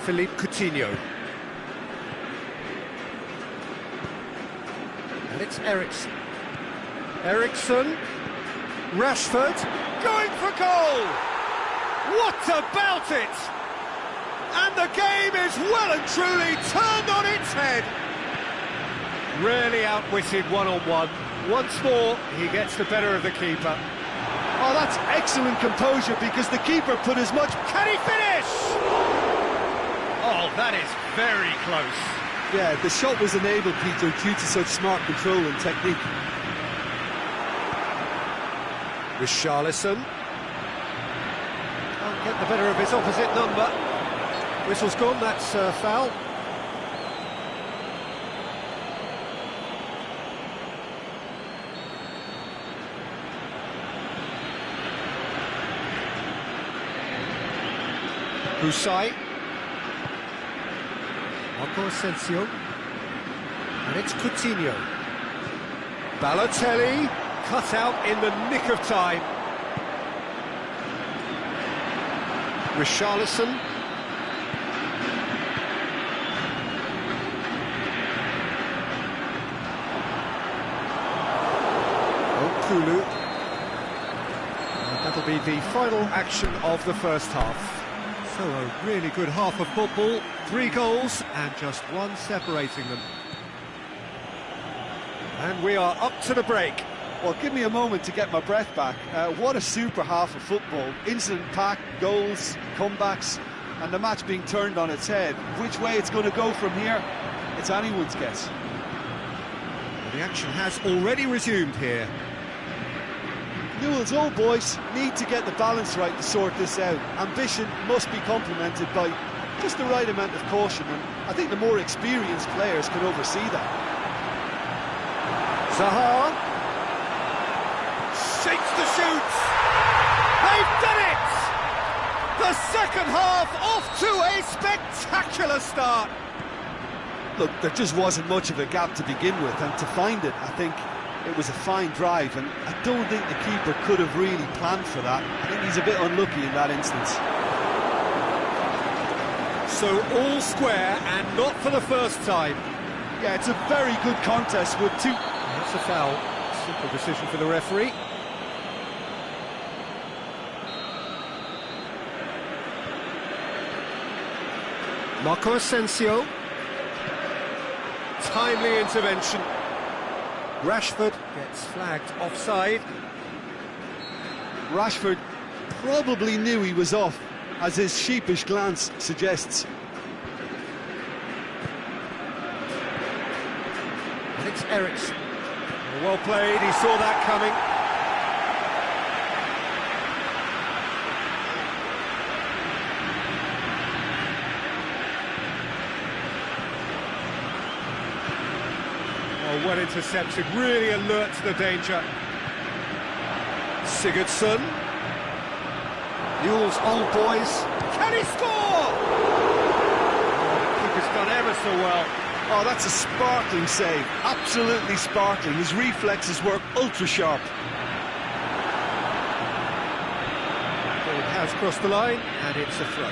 Philippe Coutinho. And it's Eriksen. Eriksen. Rashford. Going for goal! What about it? And the game is well and truly turned on its head. Really outwitted one-on-one. Once more, he gets the better of the keeper. Oh, that's excellent composure, because the keeper put as much... Can he finish? Oh, that is very close. Yeah, the shot was enabled, Peter, due to such smart control and technique. Richarlison. Can't get the better of his opposite number. Whistle's gone, that's foul. Husai. Marco Asensio. And it's Coutinho. Balotelli, cut out in the nick of time. Richarlison. Kulu. That'll be the final action of the first half. So a really good half of football, 3 goals and just one separating them. And we are up to the break. Well, give me a moment to get my breath back. What a super half of football. Incident-packed, goals, comebacks, and the match being turned on its head. Which way it's going to go from here, it's anyone's guess. The action has already resumed here. Newell's old boys need to get the balance right to sort this out. Ambition must be complemented by just the right amount of caution, and I think the more experienced players can oversee that. Zaha shakes the shoot. They've done it! The second half off to a spectacular start. Look, there just wasn't much of a gap to begin with, and to find it, I think it was a fine drive, and I don't think the keeper could have really planned for that. I think he's a bit unlucky in that instance. So all square, and not for the first time. Yeah, it's a very good contest with two... That's a foul. Simple decision for the referee. Marco Asensio. Timely intervention. Rashford gets flagged offside. Rashford probably knew he was off, as his sheepish glance suggests. And it's Eriksen. Well played, he saw that coming. Oh, well intercepted, really alert to the danger. Sigurdsson. Newell's old boys. Can he score? Oh, the keeper's done ever so well. Oh, that's a sparkling save. Absolutely sparkling. His reflexes work ultra-sharp. It has crossed the line, and it's a throw.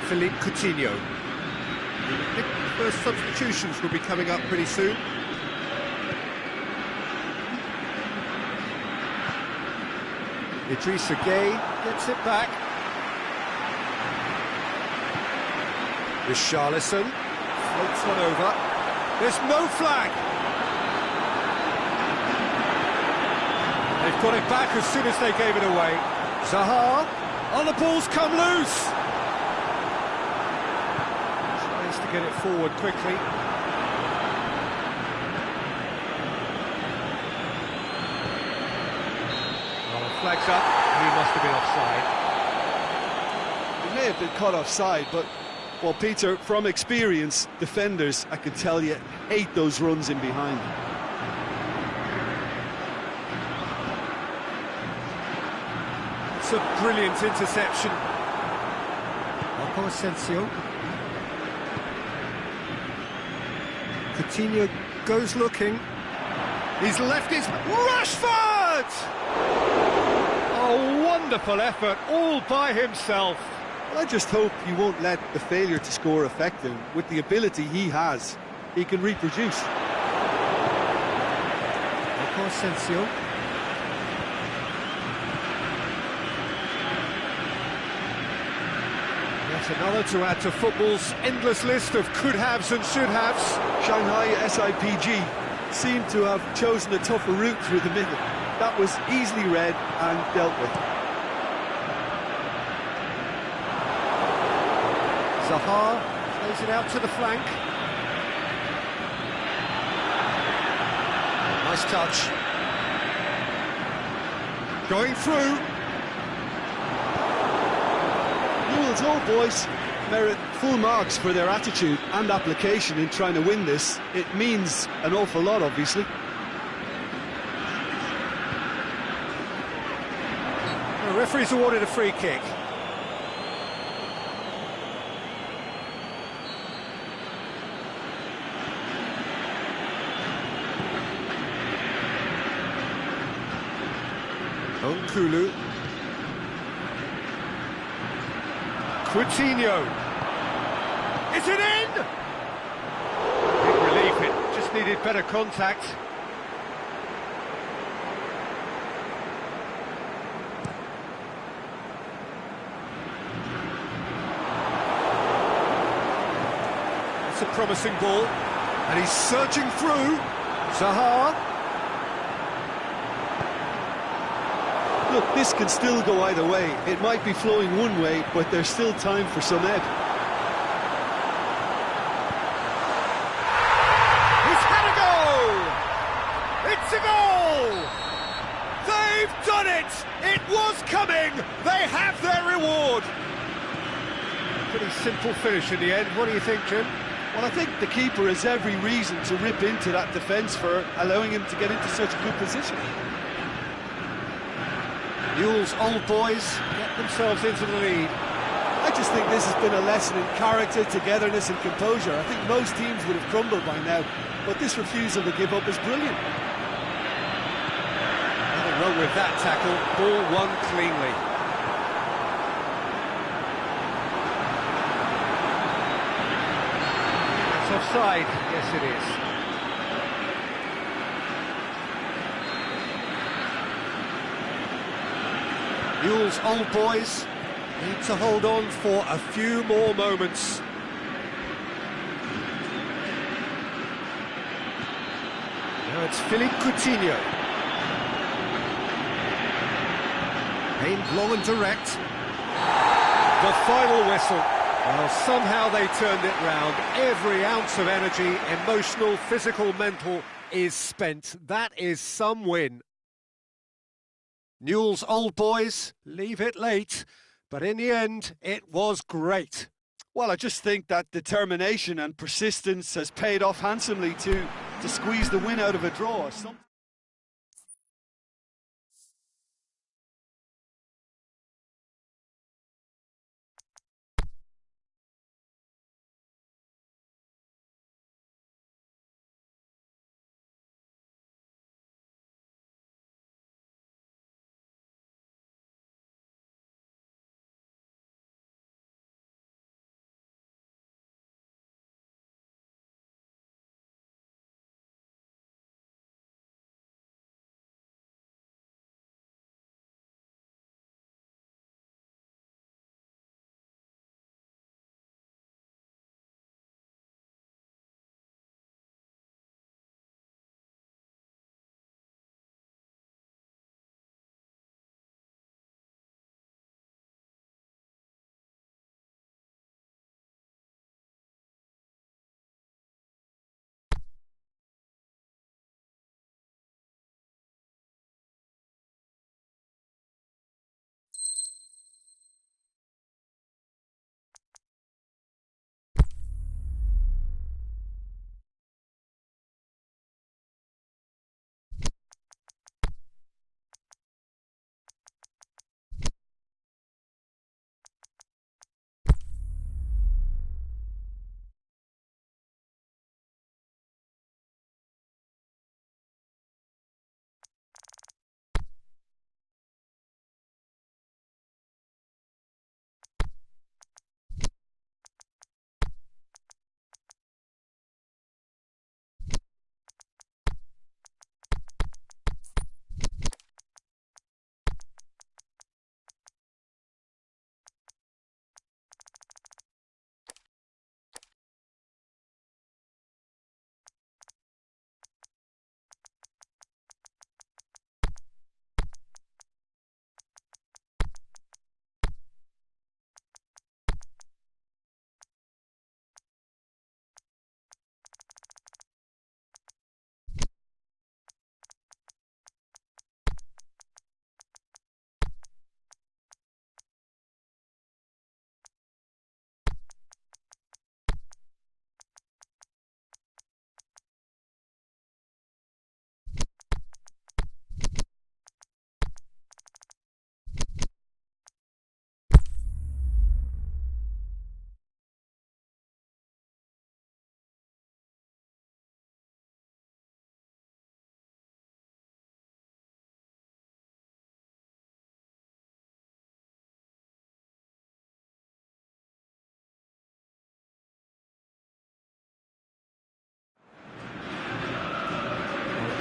Philippe Coutinho. The first substitutions will be coming up pretty soon. Idrissa Gueye gets it back. Richarlison floats one over. There's no flag. They've got it back as soon as they gave it away. Zaha, the ball's come loose. Tries to get it forward quickly. Flags up, he must have been offside. He may have been caught offside, but, well, Peter, from experience, defenders, I can tell you, hate those runs in behind. It's a brilliant interception. Marco Asensio. Coutinho goes looking. He's left his... Rashford! A wonderful effort, all by himself. I just hope you won't let the failure to score affect him. With the ability he has, he can reproduce. Marco Asensio. It's another to add to football's endless list of could-haves and should-haves. Shanghai SIPG seemed to have chosen a tougher route through the middle. That was easily read and dealt with. Zaha plays it out to the flank. Nice touch. Going through. Newell's Old Boys merit full marks for their attitude and application in trying to win this. It means an awful lot, obviously. The referee's awarded a free kick. Nkulu. Coutinho. Is it in? Big relief, it just needed better contact. It's a promising ball, and he's searching through. Zaha. Look, this can still go either way. It might be flowing one way, but there's still time for some ebb. He's had a goal! It's a goal! They've done it! It was coming! They have their reward! Pretty simple finish in the end. What do you think, Jim? Well, I think the keeper has every reason to rip into that defence for allowing him to get into such a good position. Newell's Old Boys get themselves into the lead. I just think this has been a lesson in character, togetherness and composure. I think most teams would have crumbled by now, but this refusal to give up is brilliant. Nothing wrong with that tackle. Ball won cleanly. That's offside. Yes, it is. Newell's Old Boys need to hold on for a few more moments. Now it's Philippe Coutinho. Aimed long and direct. The final whistle. Well, somehow they turned it round. Every ounce of energy, emotional, physical, mental, is spent. That is some win. Newell's Old Boys leave it late, but in the end, it was great. Well, I just think that determination and persistence has paid off handsomely to squeeze the win out of a draw.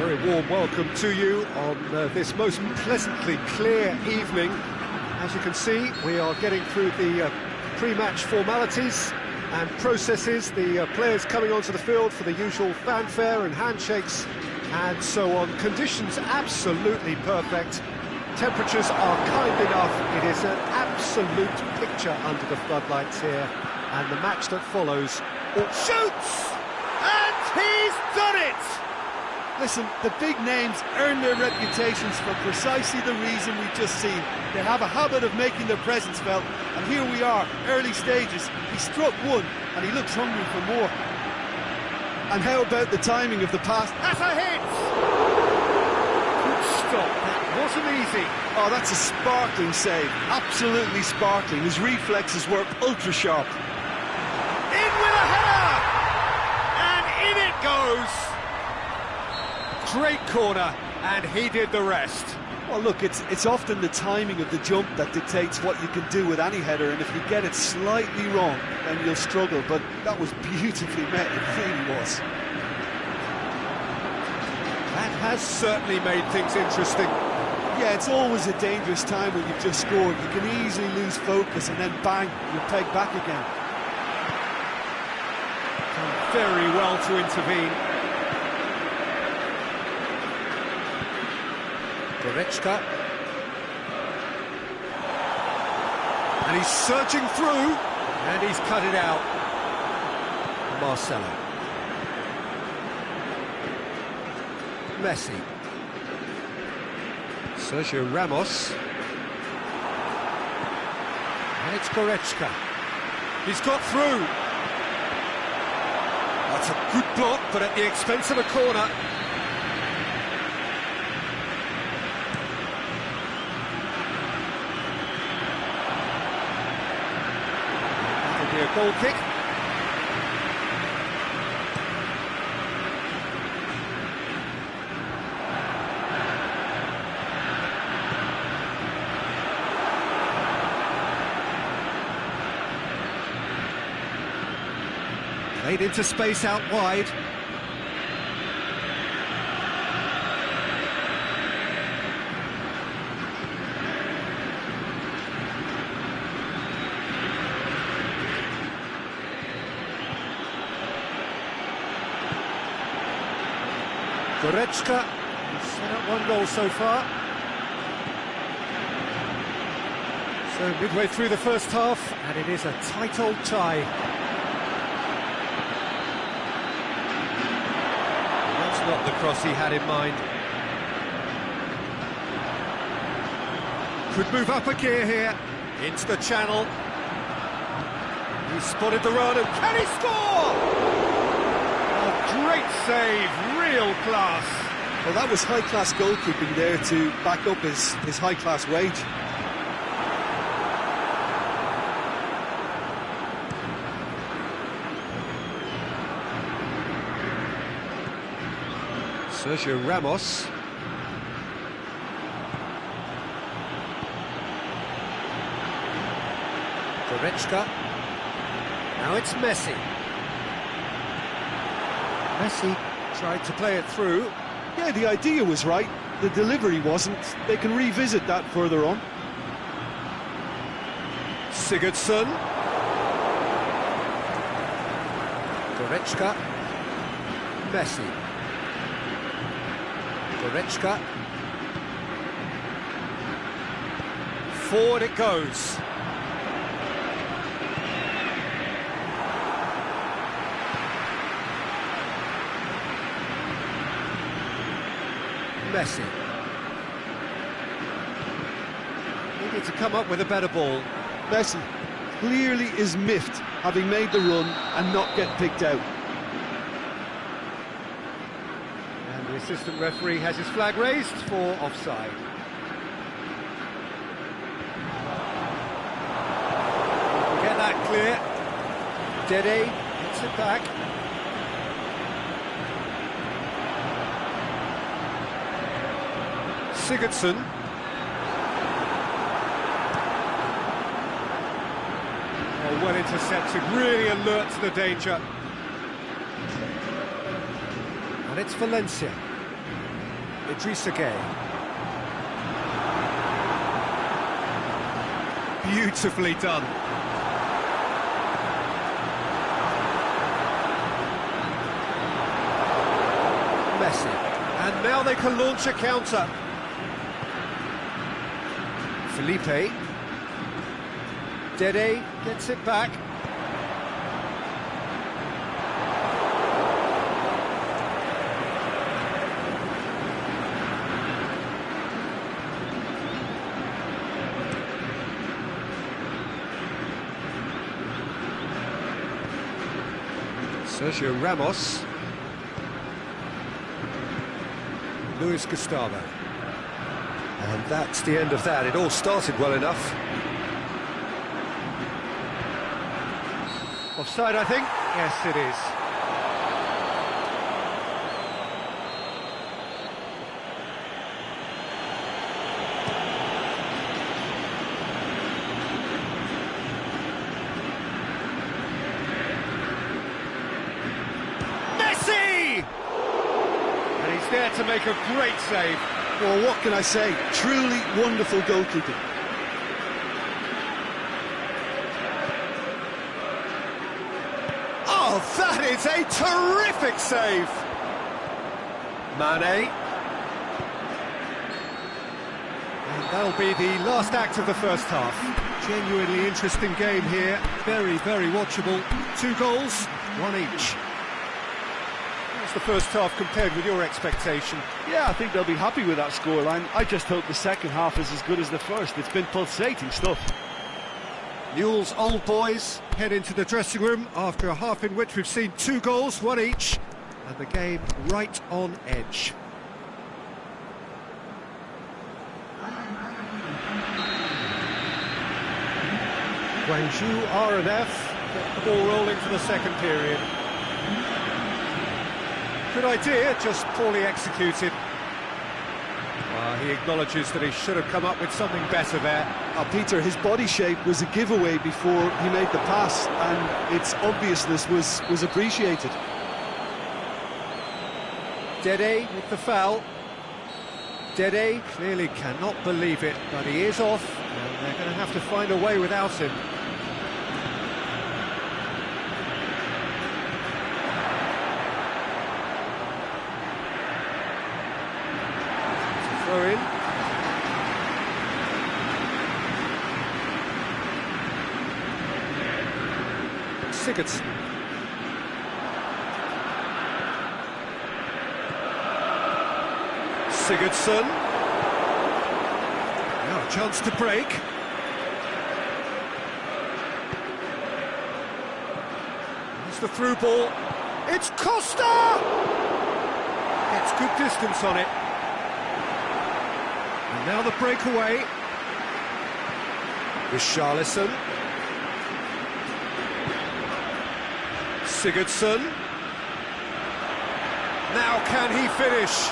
Very warm welcome to you on this most pleasantly clear evening. As you can see, we are getting through the pre-match formalities and processes, the players coming onto the field for the usual fanfare and handshakes and so on. Conditions absolutely perfect. Temperatures are kind enough. It is an absolute picture under the floodlights here. And the match that follows... Shoots! And he's done it! Listen, the big names earn their reputations for precisely the reason we've just seen. They have a habit of making their presence felt, and here we are, early stages. He struck one, and he looks hungry for more. And how about the timing of the pass? That's a hit! Good stop, that wasn't easy. Oh, that's a sparkling save, absolutely sparkling. His reflexes were ultra-sharp. In with a header! And in it goes! Great corner, and he did the rest. Well, look, it's often the timing of the jump that dictates what you can do with any header, and if you get it slightly wrong, then you'll struggle, but that was beautifully met, it really was. That has certainly made things interesting. Yeah, it's always a dangerous time when you've just scored. You can easily lose focus, and then bang, you're pegged back again. Very well to intervene. Goretzka. And he's surging through, and he's cut it out. Marcelo. Messi. Sergio Ramos. And it's Goretzka. He's got through. That's a good block, but at the expense of a corner. That'll be a goal kick. Played into space out wide. Goretzka, he's set up one goal so far. So midway through the first half, and it is a tight old tie. Not the cross he had in mind. Could move up a gear here, into the channel. He spotted the run, and can he score? A great save, real class. Well, that was high-class goalkeeping there to back up his high-class wage. Sergio Ramos. Goretzka. Now it's Messi. Messi tried to play it through. Yeah, the idea was right. The delivery wasn't. They can revisit that further on. Sigurdsson. Goretzka. Messi. Goretzka. Forward it goes. Messi. Needed to come up with a better ball. Messi clearly is miffed, having made the run and not get picked out. The assistant referee has his flag raised for offside. We'll get that clear. Dede hits it back. Sigurdsson. Oh, well intercepted, really alert to the danger. And it's Valencia. Idrissa Gueye. Beautifully done. Messi. And now they can launch a counter. Felipe. Dede gets it back. Sergio Ramos. Luis Gustavo. And that's the end of that. It all started well enough. Offside, I think? Yes, it is. Messi! And he's there to make a great save. Well, what can I say? Truly wonderful goalkeeping. Oh, that is a terrific save! Mane. And that'll be the last act of the first half. Genuinely interesting game here. Very, very watchable. 2 goals, 1 each. How's the first half compared with your expectation? Yeah, I think they'll be happy with that scoreline. I just hope the second half is as good as the first. It's been pulsating stuff. Newell's old boys head into the dressing room after a half in which we've seen 2 goals, 1 each, and the game right on edge. Guangzhou R&F get the ball rolling for the second period. Good idea, just poorly executed. He acknowledges that he should have come up with something better there. Peter, his body shape was a giveaway before he made the pass, and its obviousness was appreciated. Dede with the foul. Dede clearly cannot believe it, but he is off, and they're going to have to find a way without him. Throw in. Sigurdsson. Sigurdsson. Now a chance to break. It's the through ball. It's Costa! Gets good distance on it. And now the breakaway. Richarlison. Sigurdsson. Now can he finish?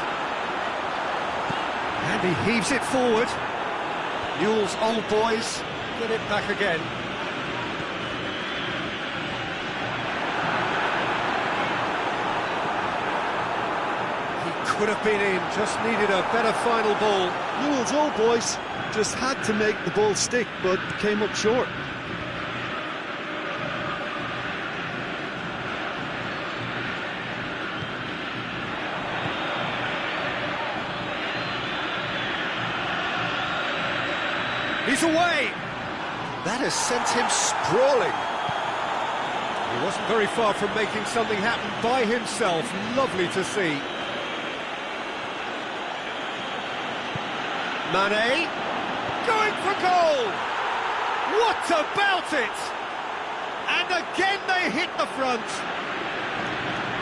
And he heaves it forward. Newell's old boys get it back again. He could have been in, just needed a better final ball. Newell's old boys just had to make the ball stick, but came up short. He's away! That has sent him sprawling. He wasn't very far from making something happen by himself. Lovely to see. Mane, going for goal! What about it? And again they hit the front.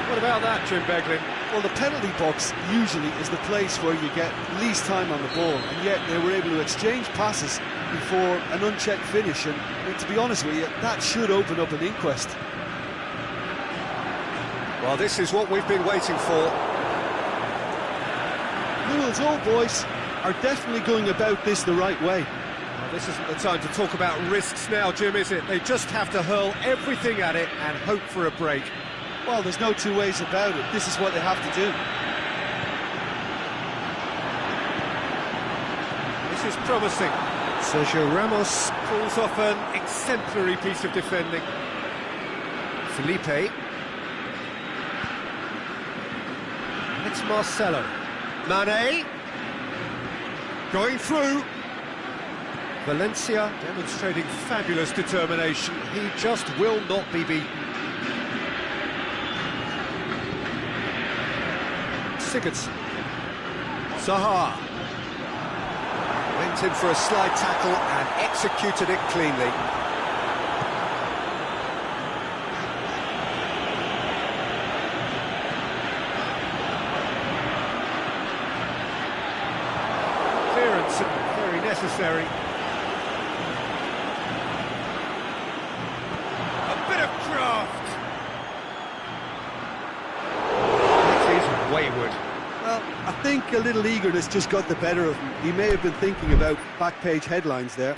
What about that, Jim Beglin? Well, the penalty box usually is the place where you get least time on the ball, and yet they were able to exchange passes before an unchecked finish, and to be honest with you, that should open up an inquest. Well, this is what we've been waiting for. Newell's old boys are definitely going about this the right way. Well, this isn't the time to talk about risks now, Jim, is it? They just have to hurl everything at it and hope for a break. Well, there's no two ways about it. This is what they have to do. This is promising. Sergio Ramos pulls off an exemplary piece of defending. Felipe. It's Marcelo. Mane. Going through. Valencia demonstrating fabulous determination. He just will not be beaten. Sigurdsson. Zaha. Went in for a slide tackle and executed it cleanly. Clearance, very necessary. A bit of craft. It is wayward. Well, I think a little eagerness just got the better of him. He may have been thinking about back-page headlines there.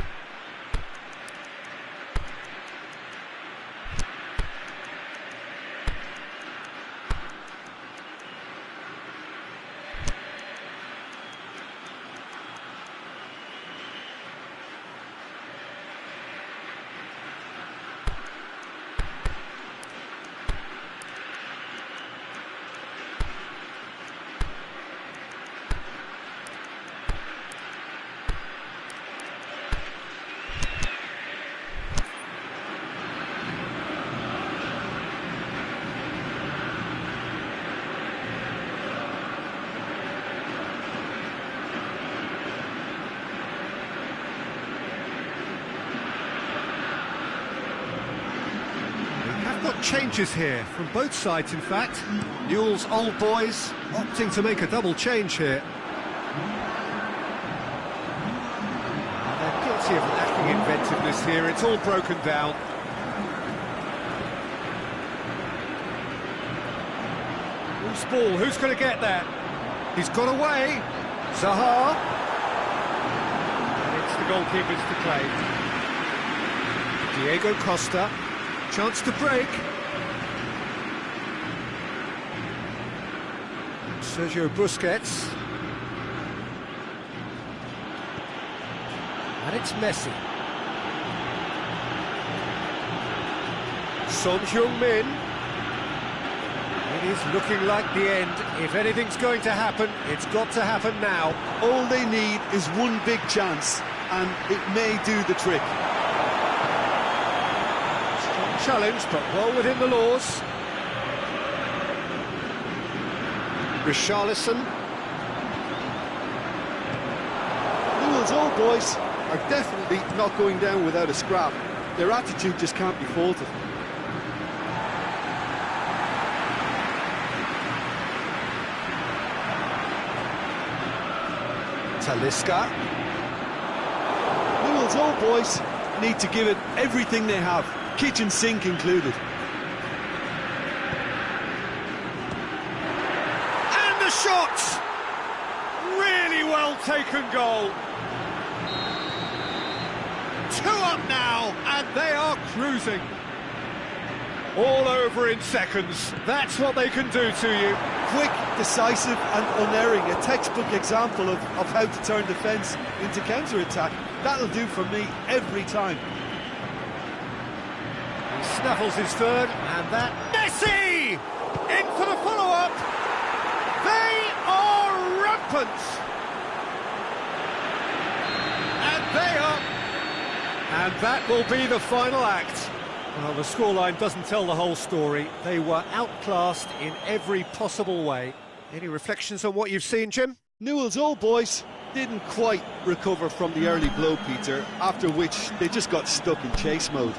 Got changes here from both sides, in fact. Newell's old boys opting to make a double change here. They're guilty of lacking inventiveness here. It's all broken down. Who's ball? Who's going to get that? He's got away. Zaha. And it's the goalkeepers to claim. Diego Costa. Chance to break. Sergio Busquets. And it's Messi. Son Heung-min. It is looking like the end. If anything's going to happen, it's got to happen now. All they need is one big chance, and it may do the trick. Challenge, but well within the laws. Richarlison. Newell's old boys are definitely not going down without a scrap. Their attitude just can't be faulted. Talisca. Newell's old boys need to give it everything they have. Kitchen sink included. And the shot! Really well taken goal. 2 up now, and they are cruising. All over in seconds. That's what they can do to you. Quick, decisive and unerring. A textbook example of how to turn defence into counter-attack. That'll do for me every time. Snaffles his third, and that... Messi! In for the follow-up! They are rampant! And they are... And that will be the final act. Well, the scoreline doesn't tell the whole story. They were outclassed in every possible way. Any reflections on what you've seen, Jim? Newell's old boys didn't quite recover from the early blow, Peter, after which they just got stuck in chase mode.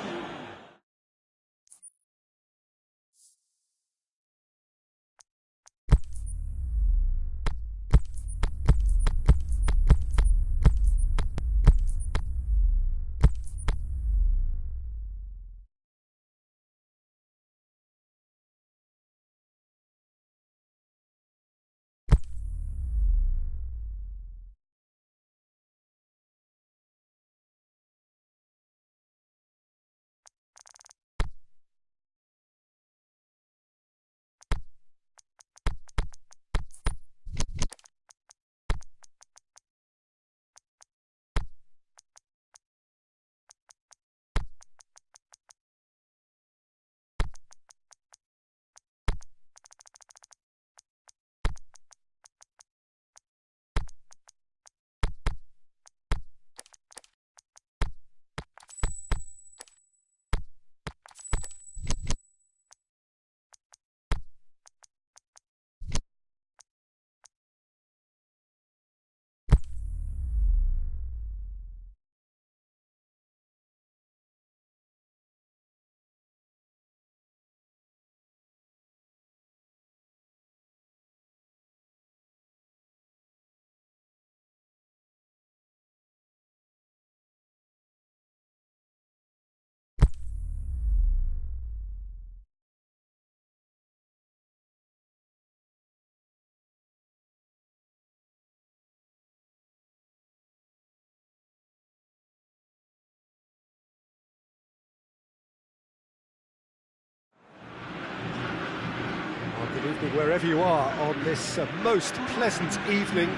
Wherever you are on this most pleasant evening,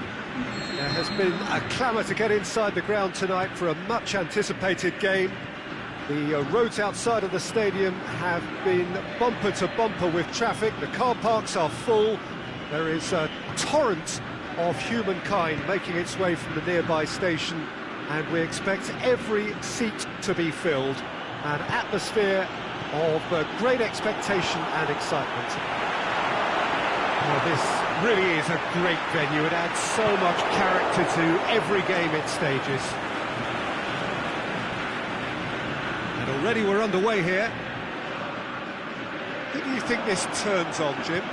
there has been a clamour to get inside the ground tonight for a much-anticipated game. The roads outside of the stadium have been bumper to bumper with traffic. The car parks are full. There is a torrent of humankind making its way from the nearby station, and we expect every seat to be filled. An atmosphere of great expectation and excitement. Well, this really is a great venue. It adds so much character to every game it stages. And already we're underway here. Who do you think this turns on, Jim?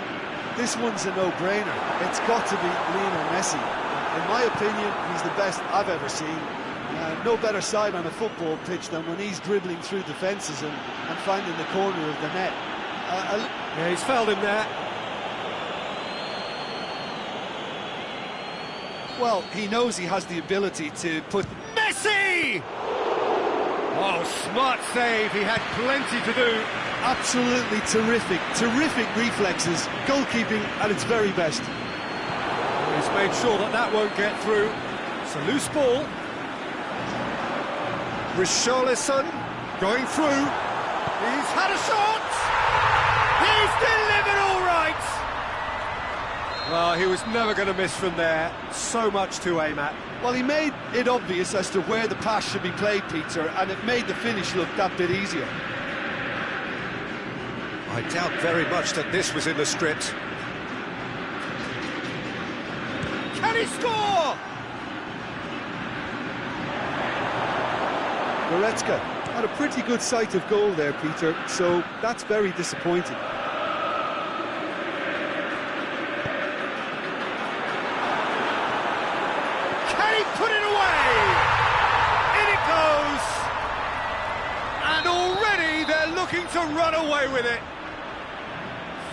This one's a no-brainer. It's got to be Lionel Messi. In my opinion, he's the best I've ever seen. No better side on a football pitch than when he's dribbling through defences and finding the corner of the net. Yeah, he's fouled him there. Well, he knows he has the ability to put... Messi! Oh, smart save. He had plenty to do. Absolutely terrific reflexes. Goalkeeping at its very best. He's made sure that won't get through. It's a loose ball. Richarlison going through. He's had a shot! He's delivered all right! Well, he was never going to miss from there. So much to aim at. Well, he made it obvious as to where the pass should be played, Peter, and it made the finish look that bit easier. I doubt very much that this was in the script. Can he score? Goretzka had a pretty good sight of goal there, Peter, so that's very disappointing. Can he put it away? In it goes! And already they're looking to run away with it.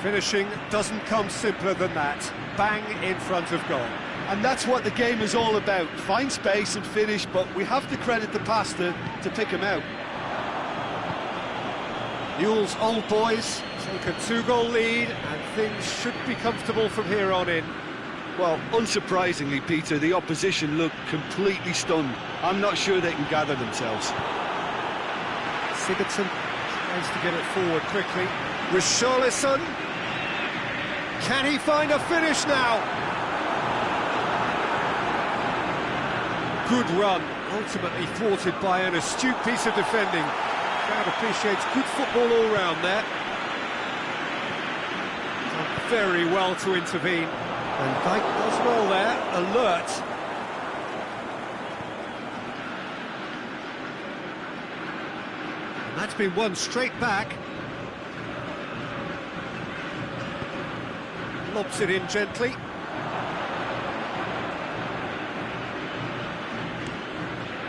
Finishing doesn't come simpler than that. Bang in front of goal. And that's what the game is all about. Find space and finish, but we have to credit the passer to pick him out. Newell's old boys take a 2-goal lead, and things should be comfortable from here on in. Well, unsurprisingly, Peter, the opposition look completely stunned. I'm not sure they can gather themselves. Sigurdsson tries to get it forward quickly. Richarlison. Can he find a finish now? Good run, ultimately thwarted by an astute piece of defending. Crowd appreciates good football all round there. Done very well to intervene. And Tang does well there, alert. And that's been won straight back. Lobs it in gently.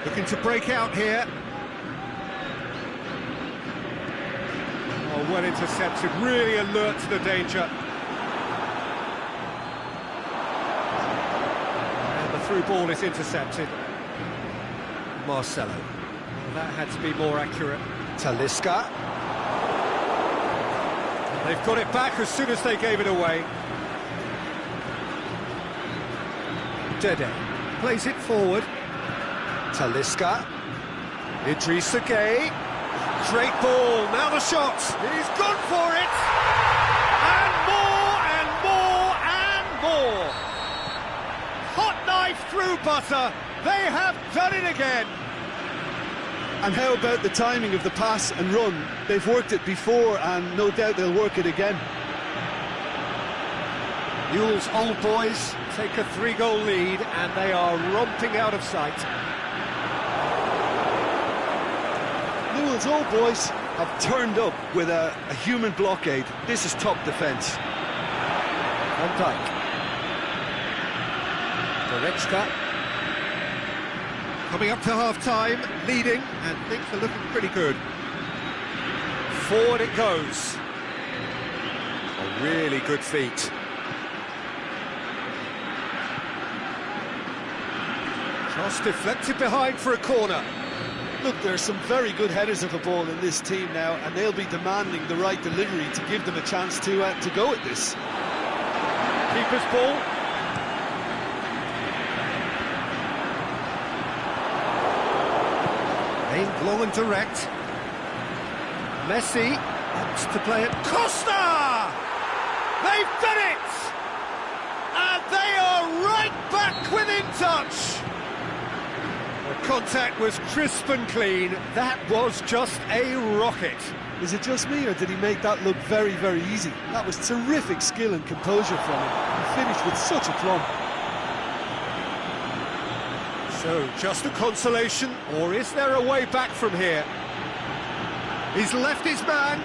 Looking to break out here. Oh, well intercepted, really alert to the danger. And the through ball is intercepted. Marcelo. Well, that had to be more accurate. Talisca. They've got it back as soon as they gave it away. Dede plays it forward. Talisca, Idrissa Gueye, great ball, now the shot, he's gone for it, and more, and more, and more. Hot knife through butter, they have done it again. And how about the timing of the pass and run? They've worked it before, and no doubt they'll work it again. Newell's old boys take a 3-goal lead, and they are romping out of sight. Newell's old boys have turned up with a human blockade. This is top defence. Van Dijk. Goretzka. Coming up to half-time, leading, and things are looking pretty good. Forward it goes. A really good feat. Cross deflected behind for a corner. Look, there's some very good headers of a ball in this team now, and they'll be demanding the right delivery to give them a chance to go at this. Keeper's ball. Aimed long and direct. Messi wants to play it. Costa! They've done it! And they are right back within touch. The contact was crisp and clean. That was just a rocket. Is it just me, or did he make that look very, very easy? That was terrific skill and composure from him. He finished with such aplomb. So, just a consolation, or is there a way back from here? He's left his man,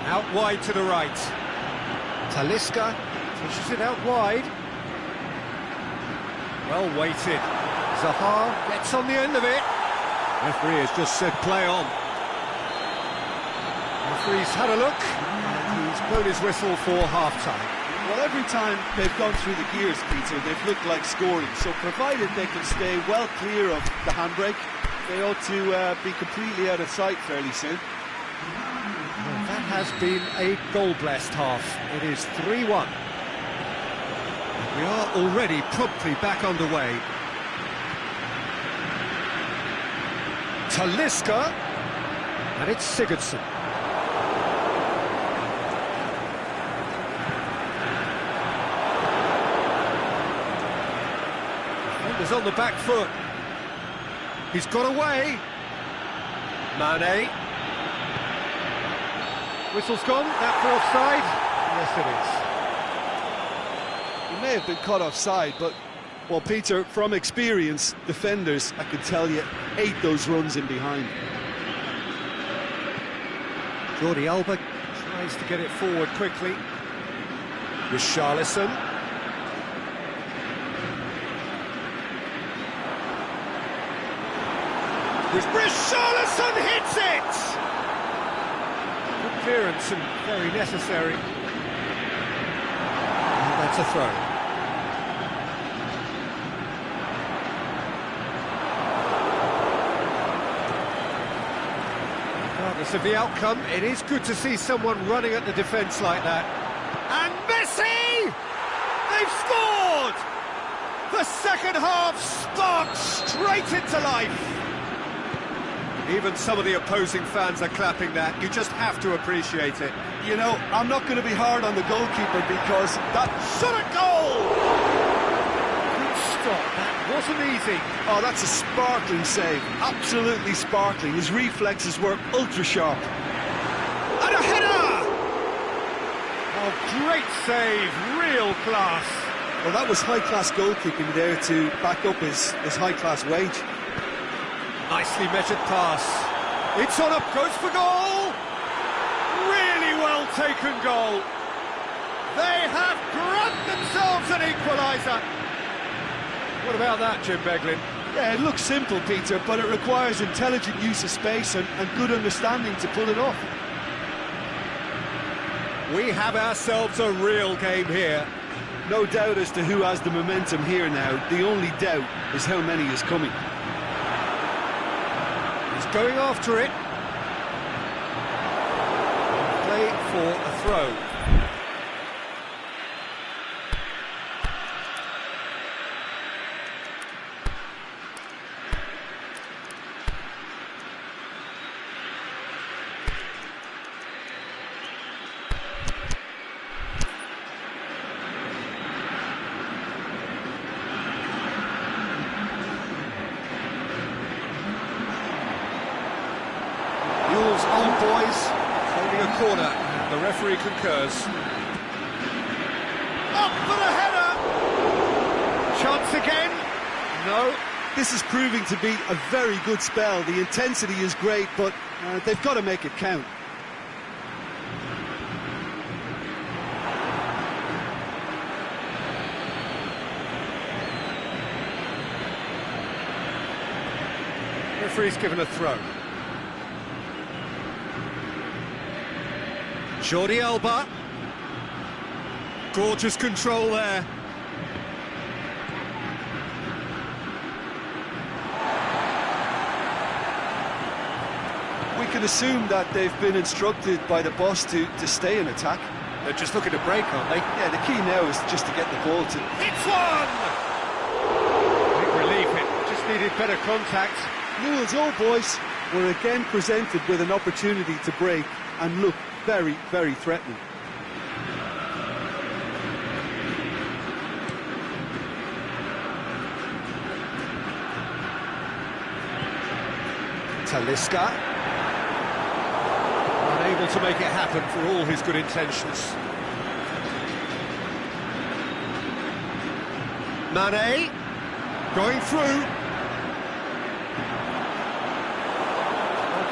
out wide to the right. Talisca pushes it out wide. Well weighted. Zaha gets on the end of it. Referee has just said play on. Referee's had a look, and he's blown his whistle for half-time. Well, every time they've gone through the gears, Peter, they've looked like scoring. So provided they can stay well clear of the handbrake, they ought to be completely out of sight fairly soon. Well, that has been a goal-blessed half. It is 3-1. We are already promptly back underway. Talisca, and it's Sigurdsson. Defender's on the back foot. He's got away. Mane. Whistle's gone, that for offside? Yes, it is. He may have been caught offside, but, well, Peter, from experience, defenders, I can tell you, ate those runs in behind. Jordi Alba tries to get it forward quickly. Richarlison. Richarlison hits it! Good clearance and very necessary. And that's a throw. Regardless of the outcome, it is good to see someone running at the defence like that. And Messi! They've scored! The second half sparked straight into life. Even some of the opposing fans are clapping that. You just have to appreciate it. You know, I'm not going to be hard on the goalkeeper because that Shot a goal! Good stop, that wasn't easy. Oh, that's a sparkling save. Absolutely sparkling. His reflexes were ultra-sharp. And a header! Oh, great save, real class. Well, that was high-class goalkeeping there to back up his high-class wage. Nicely measured pass. It's on up, goes for goal! Really well taken goal. They have grabbed themselves an equaliser. What about that, Jim Beglin? Yeah, it looks simple, Peter, but it requires intelligent use of space and good understanding to pull it off. We have ourselves a real game here. No doubt as to who has the momentum here now. The only doubt is how many is coming. He's going after it. Play for a throw. Old boys holding a corner, and the referee concurs. Up for the header! Chance again? No. This is proving to be a very good spell. The intensity is great, but they've got to make it count. Referee's given a throw. Jordi Alba. Gorgeous control there. We can assume that they've been instructed by the boss to stay in attack. They're just looking to break, aren't they? Yeah, the key now is just to get the ball to... It's one! Big relief, it just needed better contact. Newell's Old Boys were again presented with an opportunity to break and look very, very threatening. Talisca. Unable to make it happen for all his good intentions. Mane. Going through.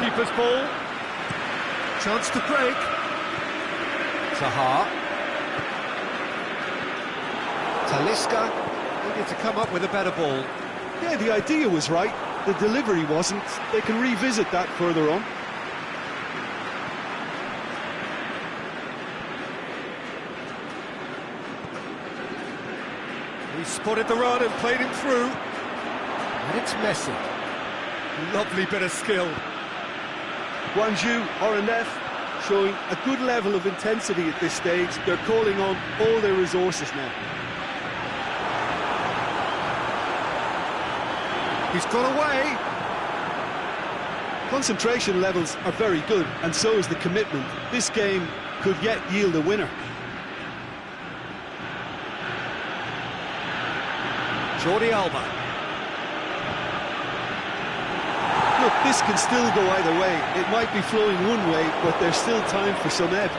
Keeper's ball. Chance to break. Zaha. Talisca needed to come up with a better ball. Yeah, the idea was right. The delivery wasn't. They can revisit that further on. He spotted the run and played him through. And it's Messi. Lovely bit of skill. Guangzhou, Oranef, showing a good level of intensity at this stage. They're calling on all their resources now. He's got away. Concentration levels are very good, and so is the commitment. This game could yet yield a winner. Jordi Alba. Look, this can still go either way. It might be flowing one way, but there's still time for some ebb.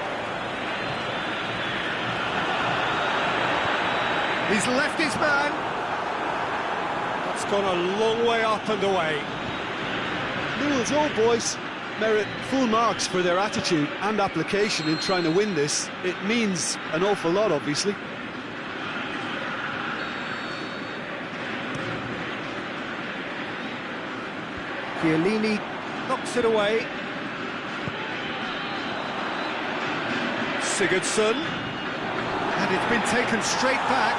He's left his man. That's gone a long way up and away. Newell's Old Boys merit full marks for their attitude and application in trying to win this. It means an awful lot, obviously. Chiellini knocks it away. Sigurdsson. And it's been taken straight back.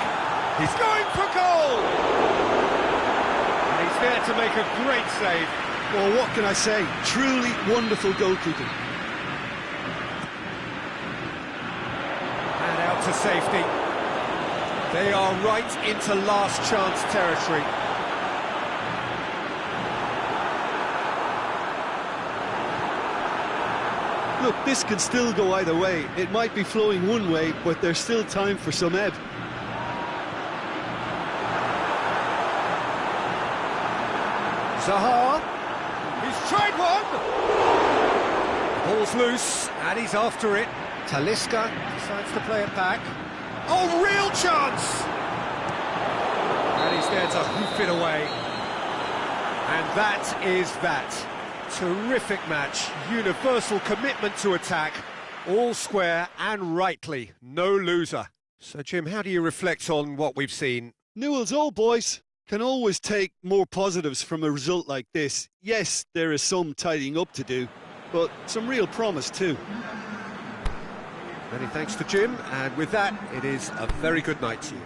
He's going for goal! And he's there to make a great save. Well, what can I say? Truly wonderful goalkeeping. And out to safety. They are right into last chance territory. Look, this can still go either way. It might be flowing one way, but there's still time for some ebb. Zaha. He's tried one! Ball's loose, and he's after it. Talisca decides to play it back. Oh, real chance! And he's there to hoof it away. And that is that. Terrific match. Universal commitment to attack. All square and rightly. No loser. So, Jim, how do you reflect on what we've seen? Newell's Old Boys can always take more positives from a result like this. Yes, there is some tidying up to do, but some real promise too. Many thanks to Jim, and with that, it is a very good night to you.